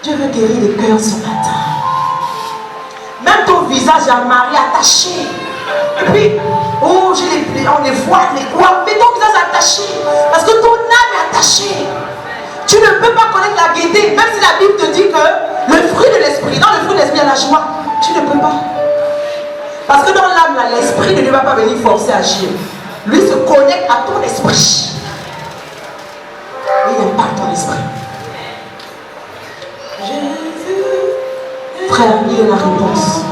Dieu veut guérir les cœurs ce matin. Même ton visage à Marie attaché. Et puis, oh, on les voit, les quoi. Mais ton visage est attaché. Parce que ton âme est attachée. Tu ne peux pas connaître la gaieté. Même si la Bible te dit que le fruit de l'esprit, dans le fruit de l'esprit, il y a la joie. Tu ne peux pas. Parce que dans l'âme, l'esprit ne va pas venir forcer à agir. Lui se connecte à ton esprit. Et il impacte ton esprit. Frère, il est la réponse.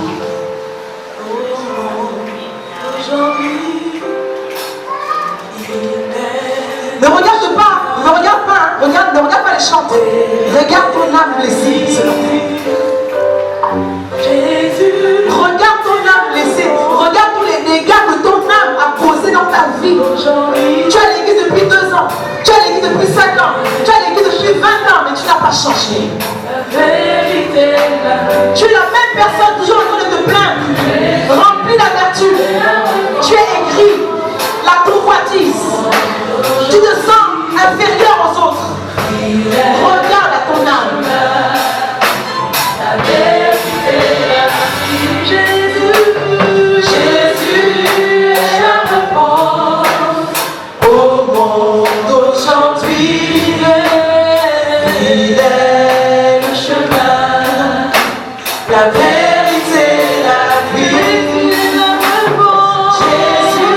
Ne regarde pas, ne regarde pas les chanter. Regarde ton âme blessée ce matin. Regarde ton âme blessée. Regarde tous les dégâts que ton âme a causés dans ta vie. Tu es à l'église depuis 2 ans. Tu es à l'église depuis 5 ans. Tu es à l'église depuis 20 ans, mais tu n'as pas changé. Tu es la même personne, toujours en train de te plaindre. Remplie d'amertume. Tu es aigri. La convoitise. Tu te sens inférieur aux autres. Regarde à ton âme. Jésus est la réponse au monde d'aujourd'hui. Il est le chemin, la vérité, la vie. Jésus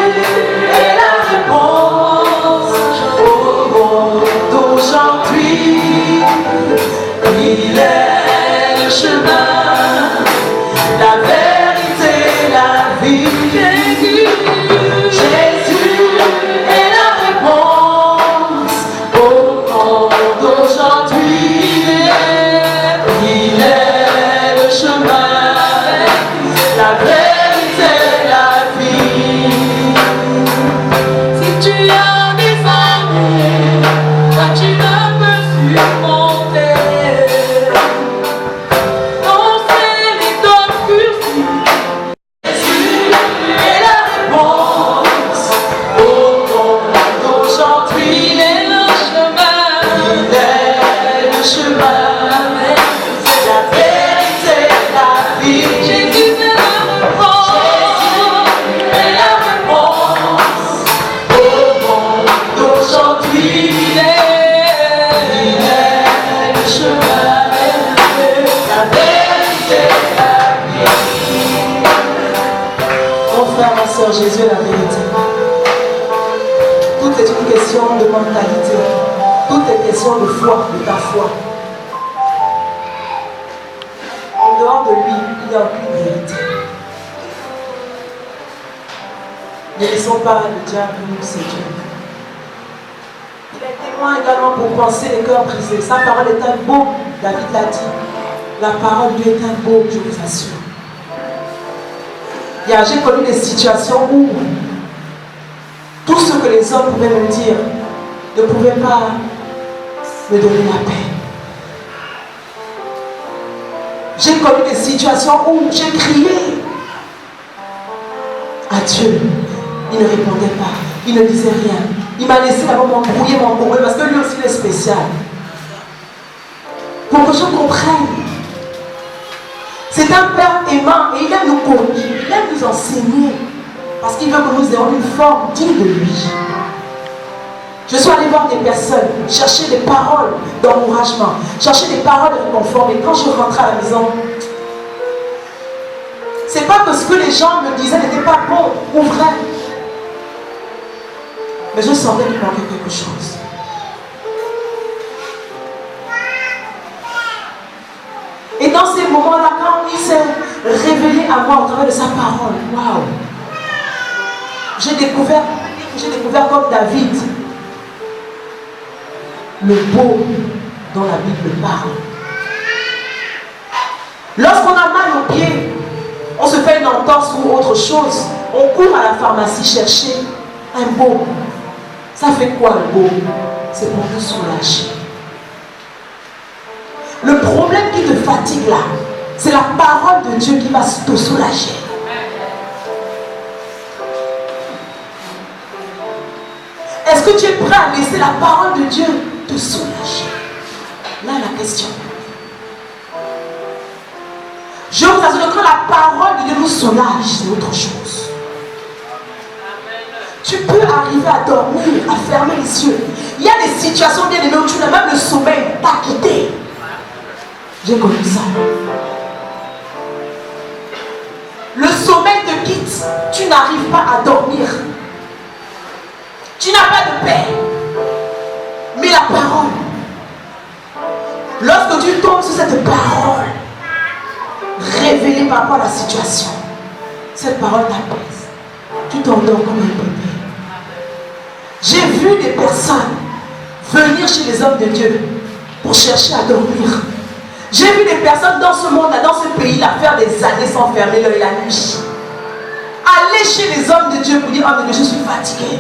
est la réponse au monde d'aujourd'hui. Il est le chemin, la vérité, la vie. Jésus est la réponse au monde d'aujourd'hui. Il est le chemin, la vérité, la vie. Si tu as des amis, toi tu ne peux surmonter. Non, c'est les dons purs. Jésus est la réponse au monde d'aujourd'hui. Il est le chemin, il est le chemin, la vérité, la vie. Jésus est la réponse, Jésus est la réponse au monde d'aujourd'hui. Il est le chemin, la vérité, la vie. Mon frère, ma soeur, Jésus est la vérité. Tout est une question de mentalité. Tout est question de foi, de ta foi. En dehors de lui, il n'y a aucune vérité. Ne laissons pas le diable nous séduire. Il est témoin également pour penser les cœurs brisés. Sa parole est un baume, David l'a dit. La parole de Dieu est un baume, je vous assure. J'ai connu des situations où tout ce que les hommes pouvaient me dire ne pouvait pas me donner la paix. J'ai connu des situations où j'ai crié à Dieu. Il ne répondait pas, il ne disait rien. Il m'a laissé d'abord m'embrouiller, parce que lui aussi il est spécial. Pour que je comprenne. C'est un Père aimant et il aime nous corriger, il aime nous enseigner. Parce qu'il veut que nous ayons une forme digne de lui. Je suis allée voir des personnes, chercher des paroles d'encouragement, chercher des paroles de réconfort. Et quand je rentrais à la maison, c'est pas que ce que les gens me disaient n'était pas bon ou vrai. Mais je sentais qu'il manquait quelque chose. révélé à moi au travers de sa parole. Waouh! J'ai découvert comme David le beau dont la Bible parle. Lorsqu'on a mal aux pieds, on se fait une entorse ou autre chose, on court à la pharmacie chercher un baume. Ça fait quoi le baume? C'est pour te soulager. Le problème qui te fatigue là, c'est la parole de Dieu qui va te soulager. Est-ce que tu es prêt à laisser la parole de Dieu te soulager? Là la question. Je vous assure que quand la parole de Dieu nous soulage, c'est autre chose. Tu peux arriver à dormir, à fermer les yeux. Il y a des situations bien aimées où tu n'as même le sommeil t'a quitté. J'ai connu ça. Le sommeil te quitte, tu n'arrives pas à dormir. Tu n'as pas de paix. Mais la parole, lorsque tu tombes sur cette parole, révélée par rapport à la situation, cette parole t'apaise. Tu t'endors comme un bébé. J'ai vu des personnes venir chez les hommes de Dieu pour chercher à dormir. J'ai vu des personnes dans ce monde-là, dans ce pays-là, faire des années sans fermer l'œil la nuit. Aller chez les hommes de Dieu pour dire, oh mais je suis fatigué.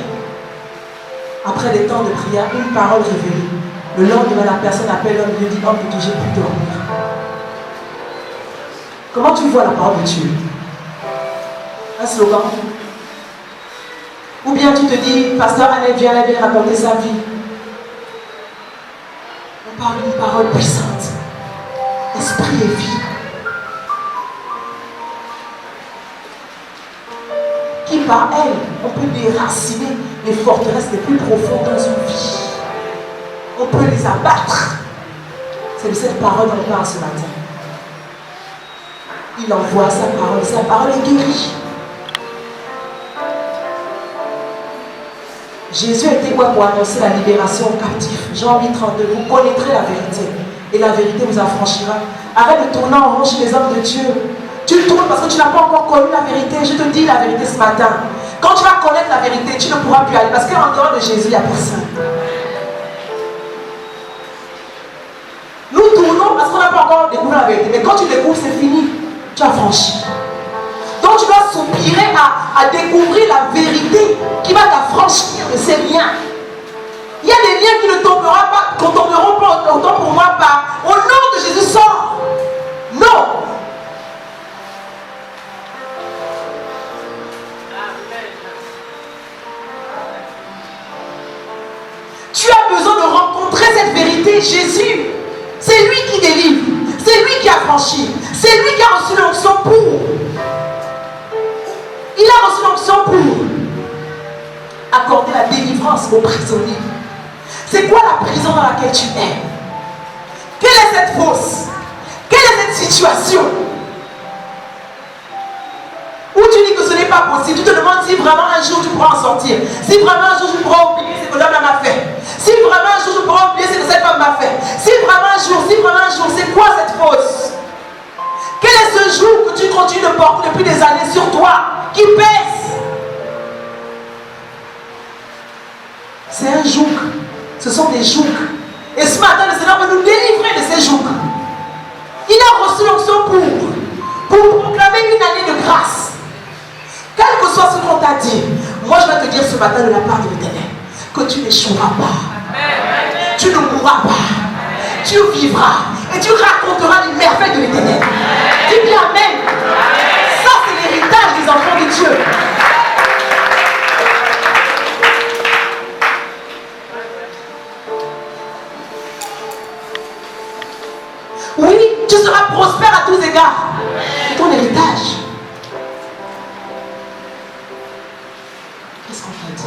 Après des temps de prière, une parole révélée. Le lendemain, la personne appelle l'homme de Dieu et dit, oh mais j'ai pu dormir. Comment tu vois la parole de Dieu? Un slogan? Ou bien tu te dis, pasteur Alain vient raconter sa vie. On parle d'une parole puissante. Esprit et vie. Qui par elle, on peut déraciner les forteresses les plus profondes dans une vie. On peut les abattre. C'est de cette parole qu'on parle ce matin. Il envoie sa parole est guérie. Jésus était quoi pour annoncer la libération aux captifs? Jean 8, 32, vous connaîtrez la vérité et la vérité vous affranchira. Arrête de tourner en rond chez les hommes de Dieu. Tu tournes parce que tu n'as pas encore connu la vérité. Je te dis la vérité ce matin. Quand tu vas connaître la vérité, tu ne pourras plus aller parce qu'en dehors de Jésus, il n'y a personne. Nous tournons parce qu'on n'a pas encore découvert la vérité. Mais quand tu découvres, c'est fini. Tu as franchi. Donc tu dois soupirer à découvrir la vérité qui va t'affranchir de ces liens. Il y a des liens qui ne tomberont pas autant pour moi par au nom de Jésus sort. Non. Tu as besoin de rencontrer cette vérité. Jésus, c'est lui qui délivre. C'est lui qui a franchi. C'est lui qui a reçu l'onction pour. Il a reçu l'onction pour accorder la délivrance aux prisonniers. C'est quoi la prison dans laquelle tu es? Quelle est cette fosse? Quelle est cette situation où tu dis que ce n'est pas possible? Tu te demandes si vraiment un jour tu pourras en sortir. Si vraiment un jour je pourras oublier ce que l'homme m'a fait. Si vraiment un jour je pourrai oublier ce que cette femme m'a fait. Si vraiment un jour, c'est quoi cette fosse? Quel est ce joug que tu continues de porter depuis des années sur toi, qui pèse? C'est un joug. Ce sont des jougs. Et ce matin, le Seigneur veut nous délivrer de ces jougs. Il a reçu l'onction pour proclamer une année de grâce. Quel que soit ce qu'on t'a dit, moi je vais te dire ce matin de la part de l'Éternel que tu n'échoueras pas. Tu ne mourras pas. Tu vivras. Et tu raconteras les merveilles de l'Éternel. Dis bien Amen. Ça, c'est l'héritage des enfants de Dieu. Oui, tu seras prospère à tous égards. C'est ton héritage. Qu'est-ce qu'on t'a dit?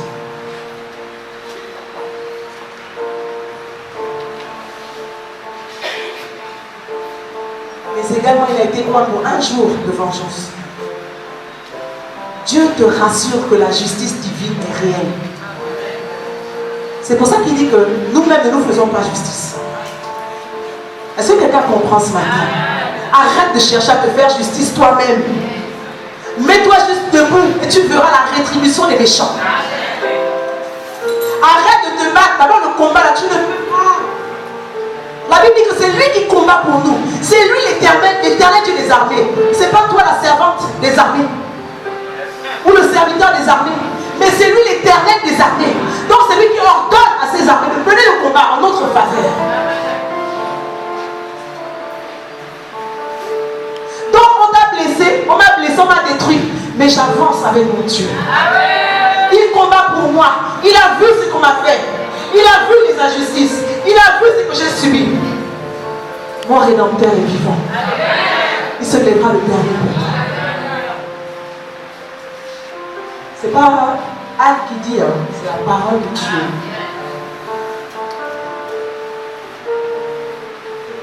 Mais également, il a été quoi pour un jour de vengeance. Dieu te rassure que la justice divine est réelle. C'est pour ça qu'il dit que nous-mêmes ne nous faisons pas justice. Est-ce que quelqu'un comprend ce matin? Arrête de chercher à te faire justice toi-même. Mets-toi juste debout et tu verras la rétribution des méchants. Arrête de te battre. D'abord le combat là, tu ne peux pas. La Bible dit que c'est lui qui combat pour nous. C'est lui l'éternel Dieu des armées. C'est pas toi la servante des armées. Ou le serviteur des armées. Mais c'est lui l'éternel des armées. Donc c'est lui qui ordonne à ses armées de mener le combat en notre faveur. Donc on m'a blessé, on m'a détruit. Mais j'avance avec mon Dieu. Il combat pour moi. Il a vu ce qu'on m'a fait. Il a vu les injustices. Il a vu ce que j'ai subi. Mon Rédempteur est vivant. Il se lèvera le dernier pour moi. C'est pas Anne qui dit, hein, c'est la parole de Dieu.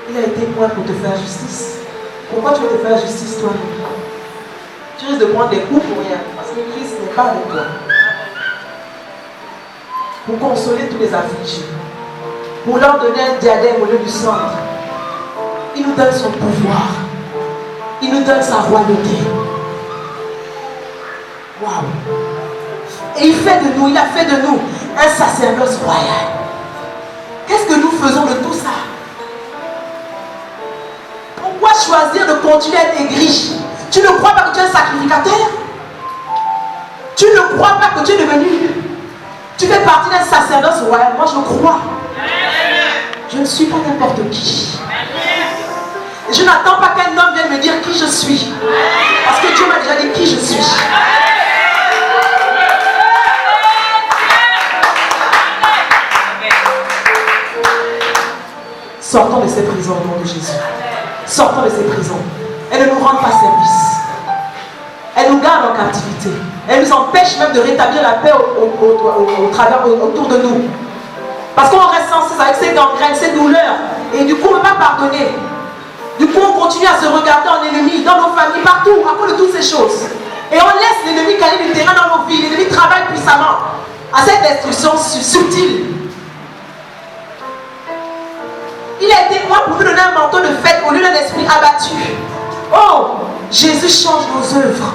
Il a été point pour te faire justice. Pourquoi tu veux te faire justice toi-même? Tu risques de prendre des coups pour rien. Parce que Christ n'est pas avec toi. Pour consoler tous les affligés. Pour leur donner un diadème au lieu du centre. Il nous donne son pouvoir. Il nous donne sa royauté. Waouh! Et il a fait de nous un sacerdoce royal. Qu'est-ce que nous faisons de tout ça? Pourquoi choisir de continuer à être aigri? Tu ne crois pas que tu es un sacrificateur? Tu ne crois pas que tu es devenu... Tu fais partie d'un sacerdoce royal. Moi je crois. Je ne suis pas n'importe qui. Je n'attends pas qu'un homme vienne me dire qui je suis. Parce que Dieu m'a déjà dit qui je suis. Sortons de ces prisons au nom de Jésus. Sortons de ces prisons. Elles ne nous rendent pas service. Elles nous gardent en captivité. Elles nous empêchent même de rétablir la paix autour de nous. Parce qu'on reste sans cesse avec ces gangrènes, ces douleurs. Et du coup, on ne peut pas pardonner. Du coup, on continue à se regarder en ennemi, dans nos familles, partout, à cause de toutes ces choses. Et on laisse l'ennemi gagner du terrain dans nos vies. L'ennemi travaille puissamment à cette destruction subtile. Il a été moi pour nous donner un manteau de fête au lieu d'un esprit abattu. Oh, Jésus change nos œuvres.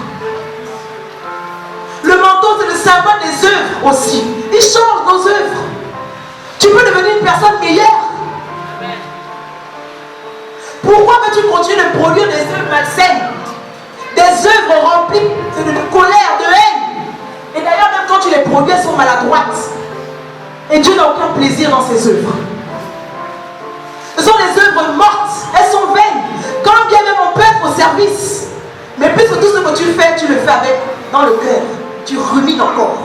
Le manteau, c'est le symbole des œuvres aussi. Il change nos œuvres. Tu peux devenir une personne meilleure. Pourquoi veux-tu continuer de produire des œuvres malsaines? Des œuvres remplies de colère, de haine. Et d'ailleurs, même quand tu les produis, elles sont maladroites. Et Dieu n'a aucun plaisir dans ces œuvres. Ce sont des œuvres mortes, elles sont vaines. Quand bien même on peut être au service, mais puisque tout ce que tu fais, tu le fais avec dans le cœur, tu rumines encore.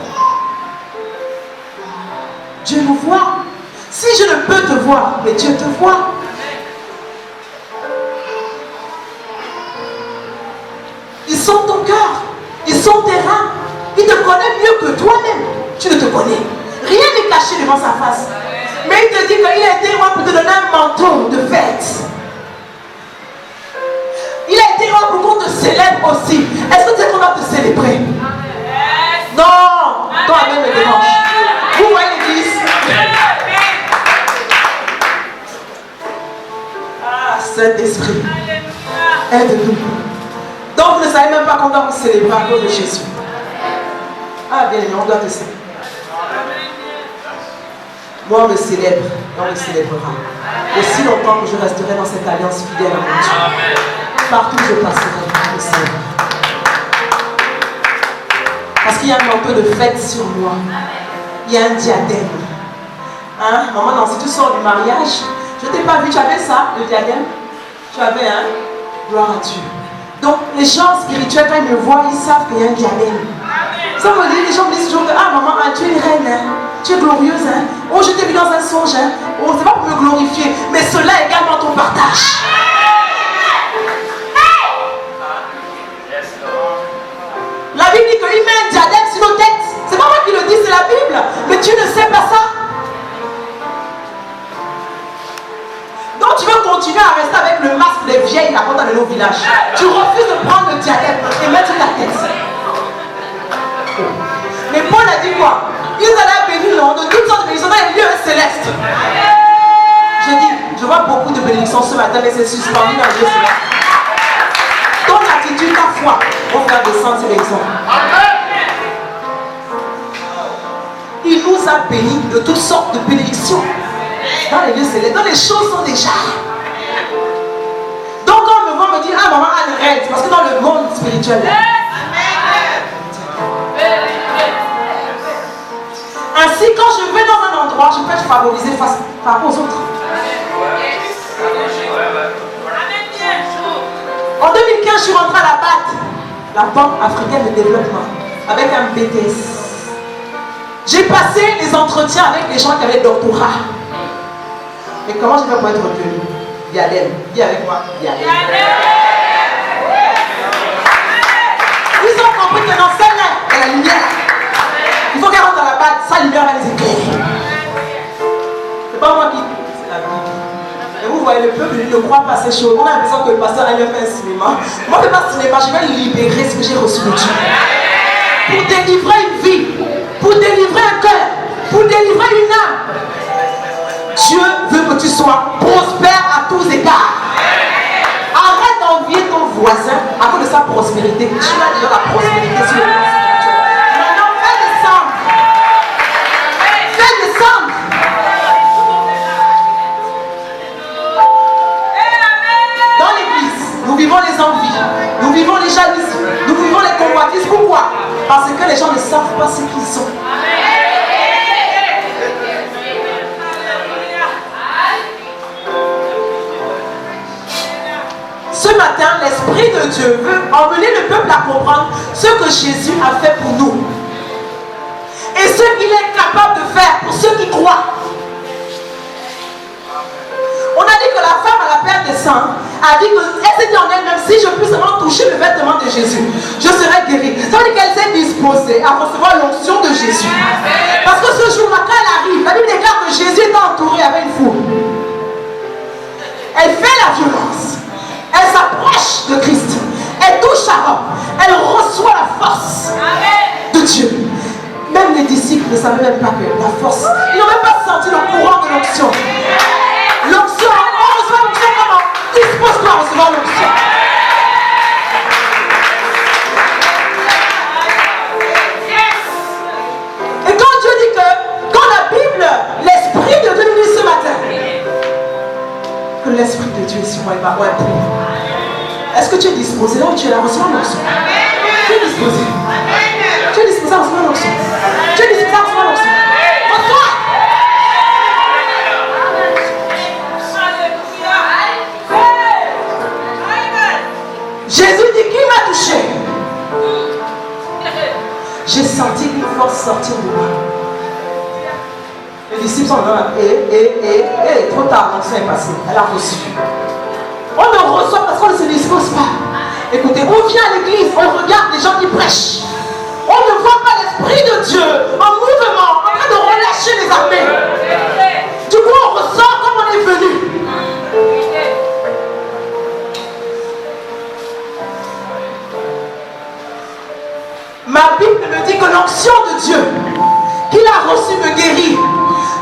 Dieu nous voit. Si je ne peux te voir, mais Dieu te voit. Ils sont ton cœur, ils sont tes reins. Il te connaît mieux que toi-même. Tu ne te connais. Rien n'est caché devant sa face. Mais il te dit qu'il a été roi pour te donner un manteau de fête. Il a été roi pour qu'on te célèbre aussi. Est-ce que tu sais qu'on va te célébrer? Non, toi-même me dérange. Vous voyez l'église? Ah, Saint-Esprit, aide-nous. Donc vous ne savez même pas qu'on doit vous célébrer à cause de Jésus. Ah bien aimé, on doit te célébrer. Moi on me célèbre, et on me célébrera. Aussi longtemps que je resterai dans cette alliance fidèle à mon Dieu. Partout où je passerai, je me célèbre. Parce qu'il y a un manteau de fête sur moi. Il y a un diadème. Hein? Maman, non, si tu sors du mariage, je ne t'ai pas vu, tu avais ça, le diadème? Tu avais, hein? Gloire à Dieu. Donc les gens spirituels, quand ils me voient, ils savent qu'il y a un diadème. Ça veut dire, les gens me disent toujours que, ah maman, ah, tu es une reine, hein? Tu es glorieuse, hein? Oh, je t'ai vu dans un songe, hein? Oh, c'est pas pour me glorifier, mais cela est également ton partage. La Bible dit qu'il met un diadème sur nos têtes. C'est pas moi qui le dis, c'est la Bible. Mais tu ne sais pas ça. Donc tu veux continuer à rester avec le masque des vieilles là quand dans nos villages. Tu refuses de prendre le diadème et mettre sur ta tête. Mais Paul a dit quoi? Il allait bénir de toutes sortes de bénédictions dans les lieux célestes. J'ai dit, je vois beaucoup de bénédictions ce matin, mais c'est suspendu dans les lieux célestes. fois, on va descendre sur l'exemple. Il nous a bénis de toutes sortes de bénédictions. Dans les lieux célestes, dans les choses sont déjà. Donc quand on me voit me dire, ah maman, arrête, parce que dans le monde spirituel, ainsi quand je vais dans un endroit, je peux être favorisé face par rapport aux autres. En 2015, je suis rentrée à la BAD, la Banque africaine de développement, avec un BTS. J'ai passé les entretiens avec les gens qui avaient le doctorat. Mais comment je vais pour être retenue? Yadel, dis avec moi, Yadel. Ils ont compris que dans celle-là, il y a la lumière. Il faut qu'elle rentre dans la BAD, sa lumière va les éclairer. C'est pas moi qui... C'est la Bible. Et vous voyez, le peuple ne croit pas à ces choses. On a l'impression que le pasteur a fait un cinéma. Moi, je ne fais pas de cinéma, je vais libérer ce que j'ai reçu de Dieu. Pour délivrer une vie, pour délivrer un cœur, pour délivrer une âme. Dieu veut que tu sois prospère à tous égards. Arrête d'envier ton voisin à cause de sa prospérité. Tu as déjà la prospérité sur le plan spirituel. Maintenant, fais descendre. Fais descendre. Dans l'église, nous vivons les envies, nous vivons les jalousies, nous vivons les convoitises. Pourquoi? Parce que les gens ne savent pas ce qu'ils sont. Ce matin, l'Esprit de Dieu veut emmener le peuple à comprendre ce que Jésus a fait pour nous. Et ce qu'il est capable de faire pour ceux qui croient. On a dit que la femme à la perte de sang a dit qu'elle s'est dit en elle-même, si je peux seulement toucher le vêtement de Jésus, je serai guérie. Ça veut dire qu'elle s'est disposée à recevoir l'onction de Jésus. Parce que ce jour-là, quand elle arrive, la Bible déclare que Jésus est entouré avec une foule. Elle fait la violence. Elle s'approche de Christ. Elle touche à l'homme. Elle reçoit la force de Dieu. Même les disciples ne savaient même pas que la force. Ils n'ont même pas senti le courant de l'onction. L'onction, on reçoit l'onction comment? Dispose-toi à recevoir l'onction. Et quand Dieu dit que, quand la Bible, l'Esprit de Dieu nous dit ce matin, que l'Esprit de Dieu est sur moi, il va voir pour moi. Est-ce que tu es disposé là où tu es là à recevoir l'onction? Tu es disposé. Tu es disposé à recevoir l'onction. Tu es disposé à recevoir l'onction. Reçois. Jésus dit, qui m'a touché? J'ai senti une force sortir de moi. Les disciples sont là, trop tard, l'onction est passée. Elle a reçu. On ne reçoit parce qu'on ne se dispose pas. Écoutez, on vient à l'église, on regarde les gens qui prêchent. On ne voit pas l'Esprit de Dieu en mouvement, en train de relâcher les armées. Du coup, on ressort comme on est venu. Ma Bible me dit que l'onction de Dieu qu'il a reçue me guérit.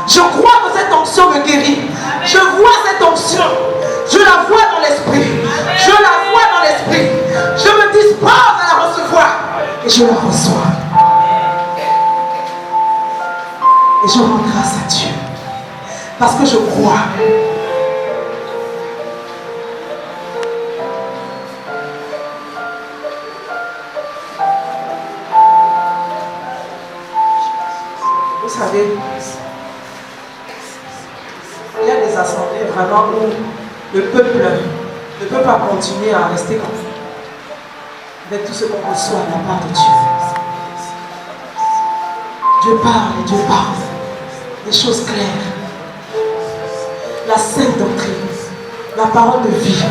Je crois que cette onction me guérit. Je vois cette onction. Je la vois dans l'esprit. Je la vois dans l'esprit. Je me dispose à la recevoir. Et je la reçois. Et je rends grâce à Dieu. Parce que je crois. Vous savez, il y a des assemblées vraiment où le peuple ne peut pas continuer à rester comme ça, avec tout ce qu'on reçoit de la part de Dieu. Dieu parle et Dieu parle. Des choses claires. La sainte doctrine. La parole de vie.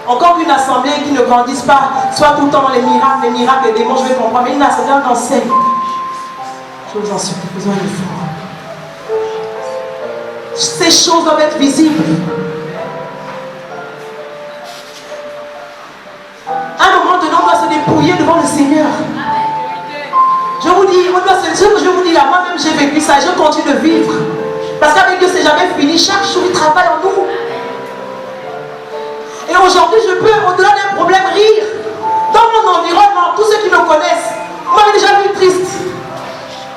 Encore une assemblée qui ne grandisse pas, soit tout le temps dans les miracles, les démons, je vais comprendre, mais une assemblée qui enseigne. Je vous en supplie, faisons un effort. Ces choses doivent être visibles. À un moment donné, on doit se dépouiller devant le Seigneur. Je vous dis, on doit se dire que je vous dis là, moi-même j'ai vécu ça, je continue de vivre. Parce qu'avec Dieu, c'est jamais fini. Chaque jour, il travaille en nous. Et aujourd'hui, je peux, au-delà d'un problème, rire. Dans mon environnement, tous ceux qui me connaissent, vous m'avez déjà vu triste.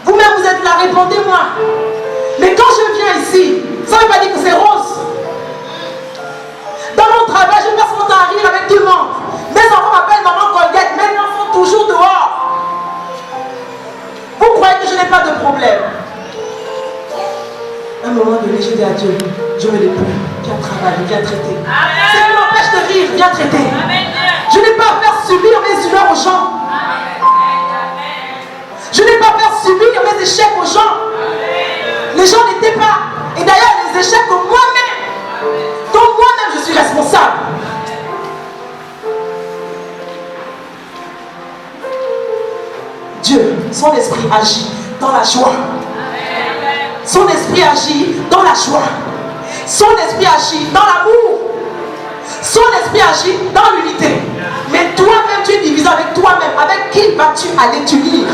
Vous-même, vous êtes là, répondez-moi. Mais quand je viens ici, ça ne veut pas dire que c'est rose. Dans mon travail, je passe mon temps à rire avec tout le monde. Mes enfants m'appellent maman Colgate, mes enfants toujours dehors. Vous croyez que je n'ai pas de problème? À un moment donné, je dis à Dieu, je me débrouille, viens travailler, viens traiter. Ce qui m'empêche de rire, viens traiter. Je n'ai pas à faire subir mes humeurs aux gens. Je n'ai pas à faire subir mes échecs aux gens. Les gens n'étaient pas. Et d'ailleurs, les échecs de moi-même, dont moi-même je suis responsable. Dieu, son esprit agit dans la joie. Son esprit agit dans la joie. Son esprit agit dans l'amour. Son esprit agit dans l'unité. Mais toi-même, tu es divisé avec toi-même. Avec qui vas-tu aller t'unir?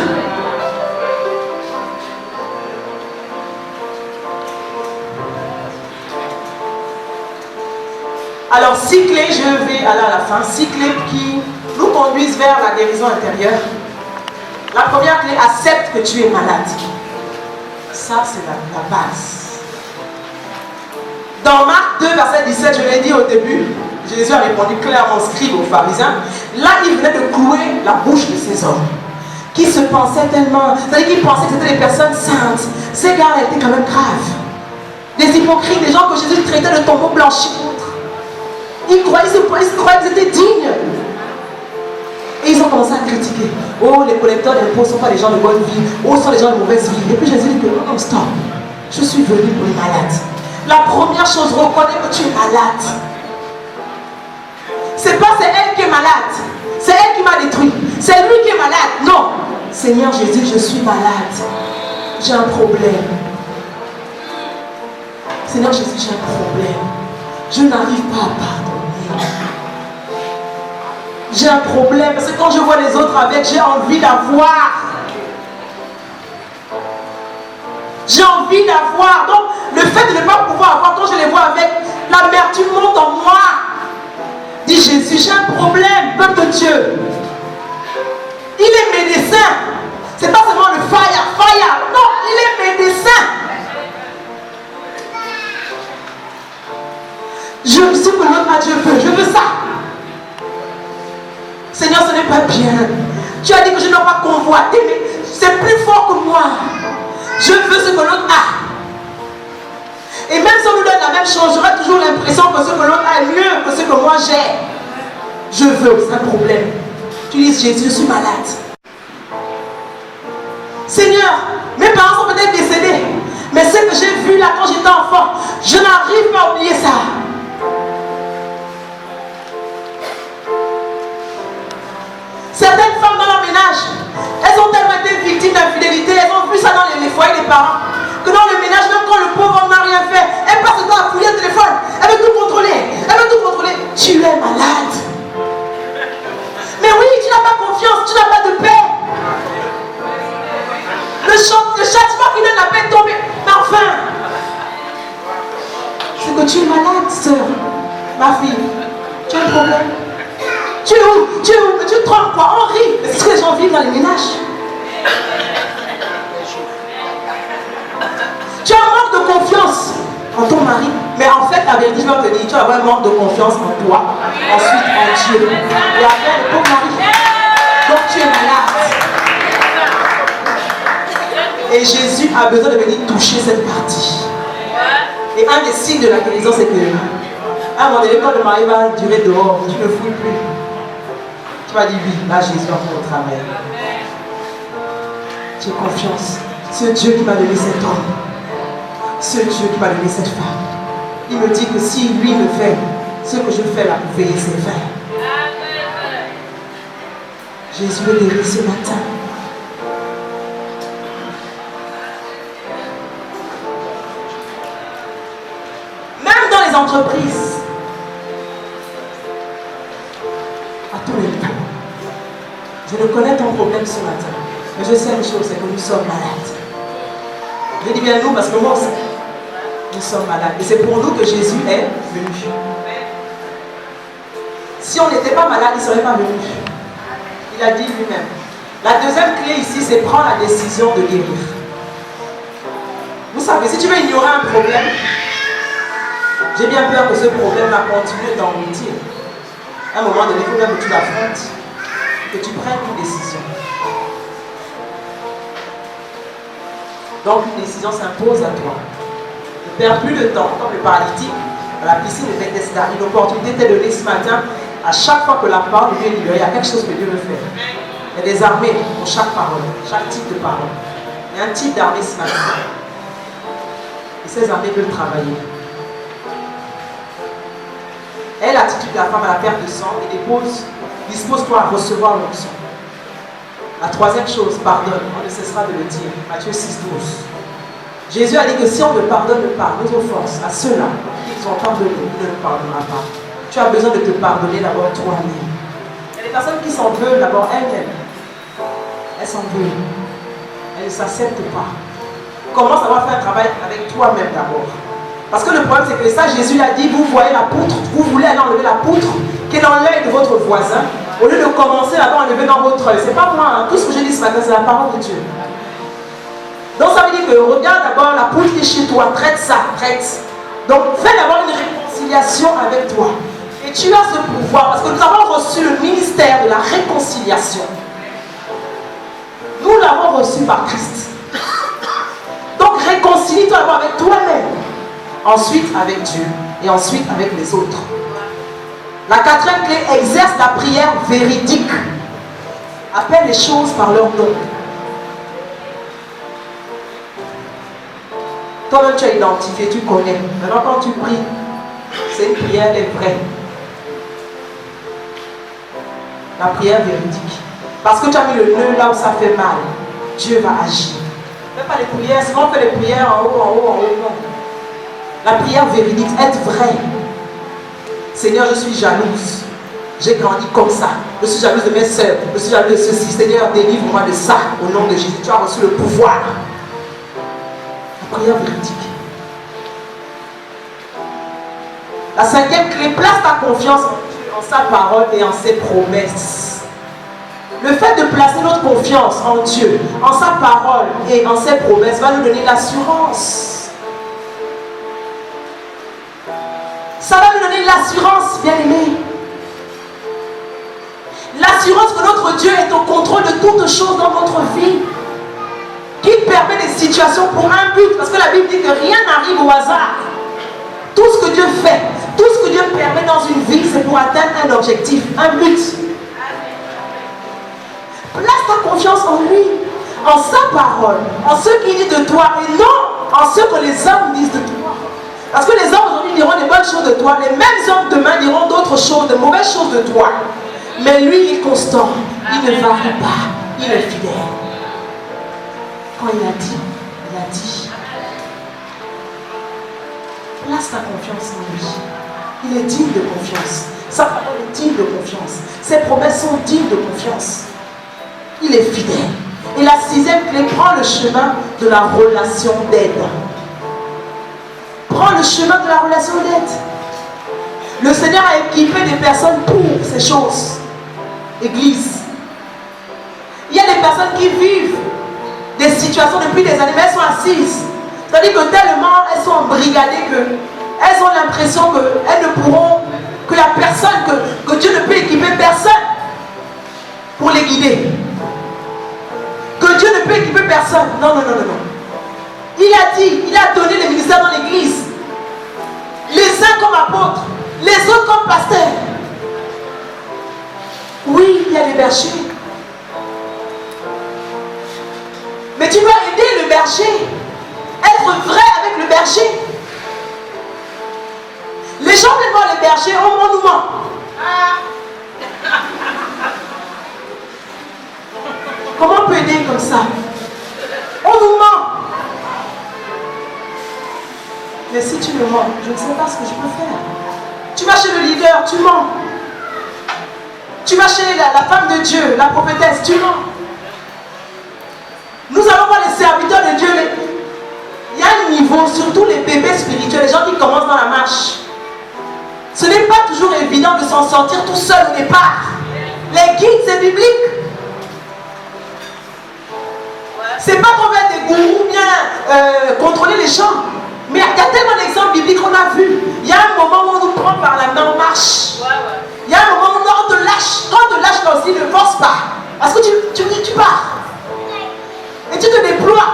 Alors, 6 clés, je vais aller à la fin. 6 clés qui nous conduisent vers la guérison intérieure. La première clé, accepte que tu es malade. Ça, c'est la base. Dans Marc 2, verset 17, je l'ai dit au début, Jésus a répondu clairement, scribe aux pharisiens. Là, il venait de clouer la bouche de ces hommes qui se pensaient tellement, c'est-à-dire qu'ils pensaient que c'était des personnes saintes. Ces gars étaient quand même graves. Des hypocrites, des gens que Jésus traitait de tombeaux blanchis. Ils croyaient qu'ils étaient dignes. Et ils ont commencé à critiquer. Oh, les collecteurs d'impôts ne sont pas des gens de bonne vie. Oh, ce sont des gens de mauvaise vie. Et puis Jésus dit que non, stop. Je suis venu pour les malades. La première chose, reconnais que tu es malade. C'est pas c'est elle qui est malade. C'est elle qui m'a détruit. C'est lui qui est malade. Non. Seigneur Jésus, je suis malade. J'ai un problème. Seigneur Jésus, j'ai un problème. Je n'arrive pas à pardonner. J'ai un problème parce que quand je vois les autres avec, j'ai envie d'avoir. J'ai envie d'avoir. Donc, le fait de ne pas pouvoir avoir, quand je les vois avec, l'amertume monte en moi. Dis Jésus, j'ai un problème, peuple de Dieu. Il est médecin. C'est pas seulement le fire. Non, il est médecin. Je veux ce que l'autre a, je veux ça. Seigneur, ce n'est pas bien. Tu as dit que je n'ai pas convoité, mais c'est plus fort que moi. Je veux ce que l'autre a. Et même si on nous donne la même chose, j'aurai toujours l'impression que ce que l'autre a est mieux que ce que moi j'ai. Je veux, c'est un problème. Tu dis, Jésus, je suis malade. Seigneur, mes parents sont peut-être décédés, mais ce que j'ai vu là quand j'étais enfant, je n'arrive pas à oublier ça. Certaines femmes dans leur ménage, elles ont tellement été victimes d'infidélité, elles ont vu ça dans les foyers des parents, que dans le ménage, même quand le pauvre homme n'a rien fait, elle passe le temps à fouiller le téléphone, elle veut tout contrôler, Tu es malade. Mais oui, tu n'as pas confiance, tu n'as pas de paix. Le châtiment qui donne la paix est tombé. Mais enfin, c'est que tu es malade, sœur, ma fille. Tu as un problème. Tu es où? Tu te trompes quoi? On rit. C'est ce que les gens vivent dans les ménages. Tu as un manque de confiance en ton mari. Mais en fait, la vérité, je vais te dire, tu as un manque de confiance en toi. Ensuite, en Dieu. Et après, ton mari. Donc, tu es malade. Et Jésus a besoin de venir toucher cette partie. Et un des signes de la guérison, c'est que à un moment donné, quand le mari va durer dehors, tu ne fouilles plus. Tu vas dire oui, là Jésus a fait le travail. J'ai confiance. Ce Dieu qui m'a donné cet homme, ce Dieu qui m'a donné cette femme, il me dit que si lui me fait ce que je fais là pour veiller ses frères, Jésus me guérit ce matin. Même dans les entreprises, à tous les temps, je ne connais ton problème ce matin, mais je sais une chose, c'est que nous sommes malades. Je dis bien nous parce que moi aussi, nous sommes malades. Et c'est pour nous que Jésus est venu. Si on n'était pas malade, il ne serait pas venu. Il a dit lui-même. La deuxième clé ici, c'est prendre la décision de guérir. Vous savez, si tu veux ignorer un problème, j'ai bien peur que ce problème va continuer d'embêtir. À un moment donné, il faut bien que tu l'affrontes, que tu prennes une décision. Donc, une décision s'impose à toi. Ne perds plus de temps, comme le paralytique à la piscine de Bethesda. Une opportunité t'est donnée ce matin. À chaque fois que la parole de Dieu est libérée, il y a quelque chose que Dieu veut faire. Il y a des armées pour chaque parole, chaque type de parole. Il y a un type d'armée ce matin. Et ces armées veulent travailler. Et l'attitude de la femme à la perte de sang et dispose-toi à recevoir l'onction. La troisième chose, pardonne. On ne cessera de le dire. Matthieu 6,12. Jésus a dit que si on ne pardonne pas nos offenses à ceux-là qui nous ont pardonné, il ne nous pardonnera pas. Tu as besoin de te pardonner d'abord toi-même. Il y a des personnes qui s'en veulent d'abord elles-mêmes. Elles s'en veulent. Elles ne s'acceptent pas. Commence à avoir fait un travail avec toi-même d'abord. Parce que le problème c'est que ça, Jésus l'a dit, vous voyez la poutre, vous voulez aller enlever la poutre qui est dans l'œil de votre voisin, au lieu de commencer là-bas à enlever dans votre œil. C'est pas moi, hein. Tout ce que je dis ce matin, c'est la parole de Dieu. Donc ça veut dire que regarde d'abord la poutre qui est chez toi, traite ça, traite. Donc fais d'abord une réconciliation avec toi. Et tu as ce pouvoir, parce que nous avons reçu le ministère de la réconciliation. Nous l'avons reçu par Christ. Donc réconcilie-toi d'abord avec toi-même. Ensuite avec Dieu. Et ensuite avec les autres. La quatrième clé, exerce la prière véridique. Appelle les choses par leur nom. Toi-même tu as identifié, tu connais. Maintenant quand tu pries, c'est une prière, elle est vraie. La prière véridique. Parce que tu as mis le nœud là où ça fait mal. Dieu va agir. Ne fais pas les prières, souvent on fait les prières en haut, en haut, en haut, non. La prière véridique, être vrai. Seigneur, je suis jalouse. J'ai grandi comme ça. Je suis jalouse de mes soeurs. Je suis jalouse de ceci. Seigneur, délivre-moi de ça. Au nom de Jésus, tu as reçu le pouvoir. La prière véridique. La cinquième clé, place ta confiance en sa parole et en ses promesses. Le fait de placer notre confiance en Dieu, en sa parole et en ses promesses va nous donner l'assurance. Ça va nous donner l'assurance, bien-aimé. L'assurance que notre Dieu est au contrôle de toutes choses dans notre vie. Qu'il permet des situations pour un but. Parce que la Bible dit que rien n'arrive au hasard. Tout ce que Dieu fait, tout ce que Dieu permet dans une vie, c'est pour atteindre un objectif, un but. Place ta confiance en lui, en sa parole, en ce qu'il dit de toi et non en ce que les hommes disent de toi. Parce que les hommes aujourd'hui diront des bonnes choses de toi, les mêmes hommes demain diront d'autres choses, de mauvaises choses de toi. Mais lui, il est constant, il ne varie pas, il est fidèle. Quand il a dit, il a dit. Place ta confiance en lui. Il est digne de confiance. Sa parole est digne de confiance. Ses promesses sont dignes de confiance. Il est fidèle. Et la sixième clé, prend le chemin de la relation d'aide. Prends le chemin de la relation d'aide. Le Seigneur a équipé des personnes pour ces choses. Église. Il y a des personnes qui vivent des situations depuis des années, mais elles sont assises. C'est-à-dire que tellement elles sont embrigadées qu'elles ont l'impression qu'elles ne pourront, que la personne, que Dieu ne peut équiper personne pour les guider. Que Dieu ne peut équiper personne. Non, non, non, non, non. Il a dit, il a donné les ministères dans l'église. Les uns comme apôtres, les autres comme pasteurs. Oui, il y a les bergers. Mais tu dois aider le berger. Être vrai avec le berger. Les gens viennent voir les bergers, on nous ment. Comment on peut aider comme ça? On nous ment. Mais si tu me mens, je ne sais pas ce que je peux faire. Tu vas chez le leader, tu mens. Tu vas chez la femme de Dieu, la prophétesse, tu mens. Nous allons voir les serviteurs de Dieu. Il y a un niveau, surtout les bébés spirituels, les gens qui commencent dans la marche. Ce n'est pas toujours évident de s'en sortir tout seul au départ. Les guides, c'est biblique. ou bien contrôler les gens. Mais il y a tellement d'exemples bibliques qu'on a vu. Il y a un moment où on nous prend par la main, on marche. Il y a un moment où on te lâche. Quand on te lâche, là aussi, ne force pas. Parce que tu pars. Et tu te déploies.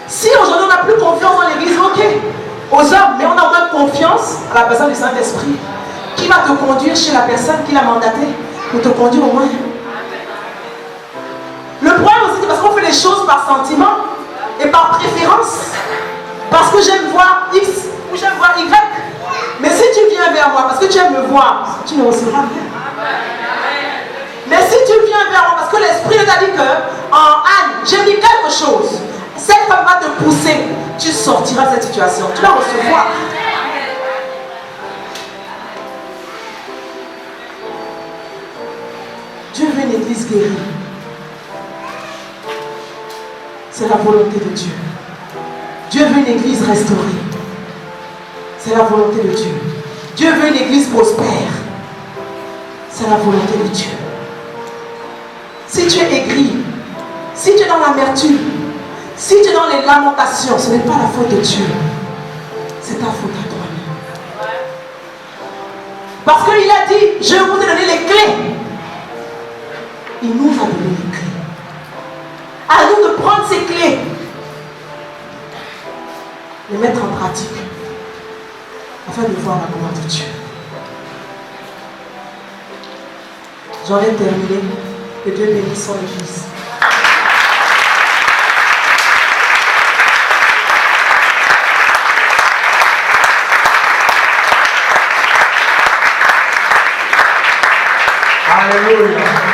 Si aujourd'hui on n'a plus confiance dans l'église, ok, aux hommes, mais on a au moins confiance à la personne du Saint-Esprit qui va te conduire chez la personne qui l'a mandaté pour te conduire au moins. Le problème aussi, c'est parce qu'on fait les choses par sentiment et par préférence. Parce que j'aime voir X ou j'aime voir Y. Mais si tu viens vers moi parce que tu aimes me voir, tu ne recevras rien. Mais si tu viens vers moi parce que l'Esprit t'a dit que en Anne, j'ai mis quelque chose, cette femme va te pousser, tu sortiras de cette situation, tu vas recevoir. Dieu veut une église guérie. C'est la volonté de Dieu. Dieu veut une église restaurée. C'est la volonté de Dieu. Dieu veut une église prospère. C'est la volonté de Dieu. Si tu es aigri, si tu es dans l'amertume, si tu es dans les lamentations, ce n'est pas la faute de Dieu. C'est ta faute à toi-même. Parce qu'il a dit, je vous ai donné les clés. Il nous a donné les clés. À nous de prendre ces clés, les mettre en pratique, afin de voir la gloire de Dieu. J'en ai terminé. Que Dieu bénisse son église. Alléluia.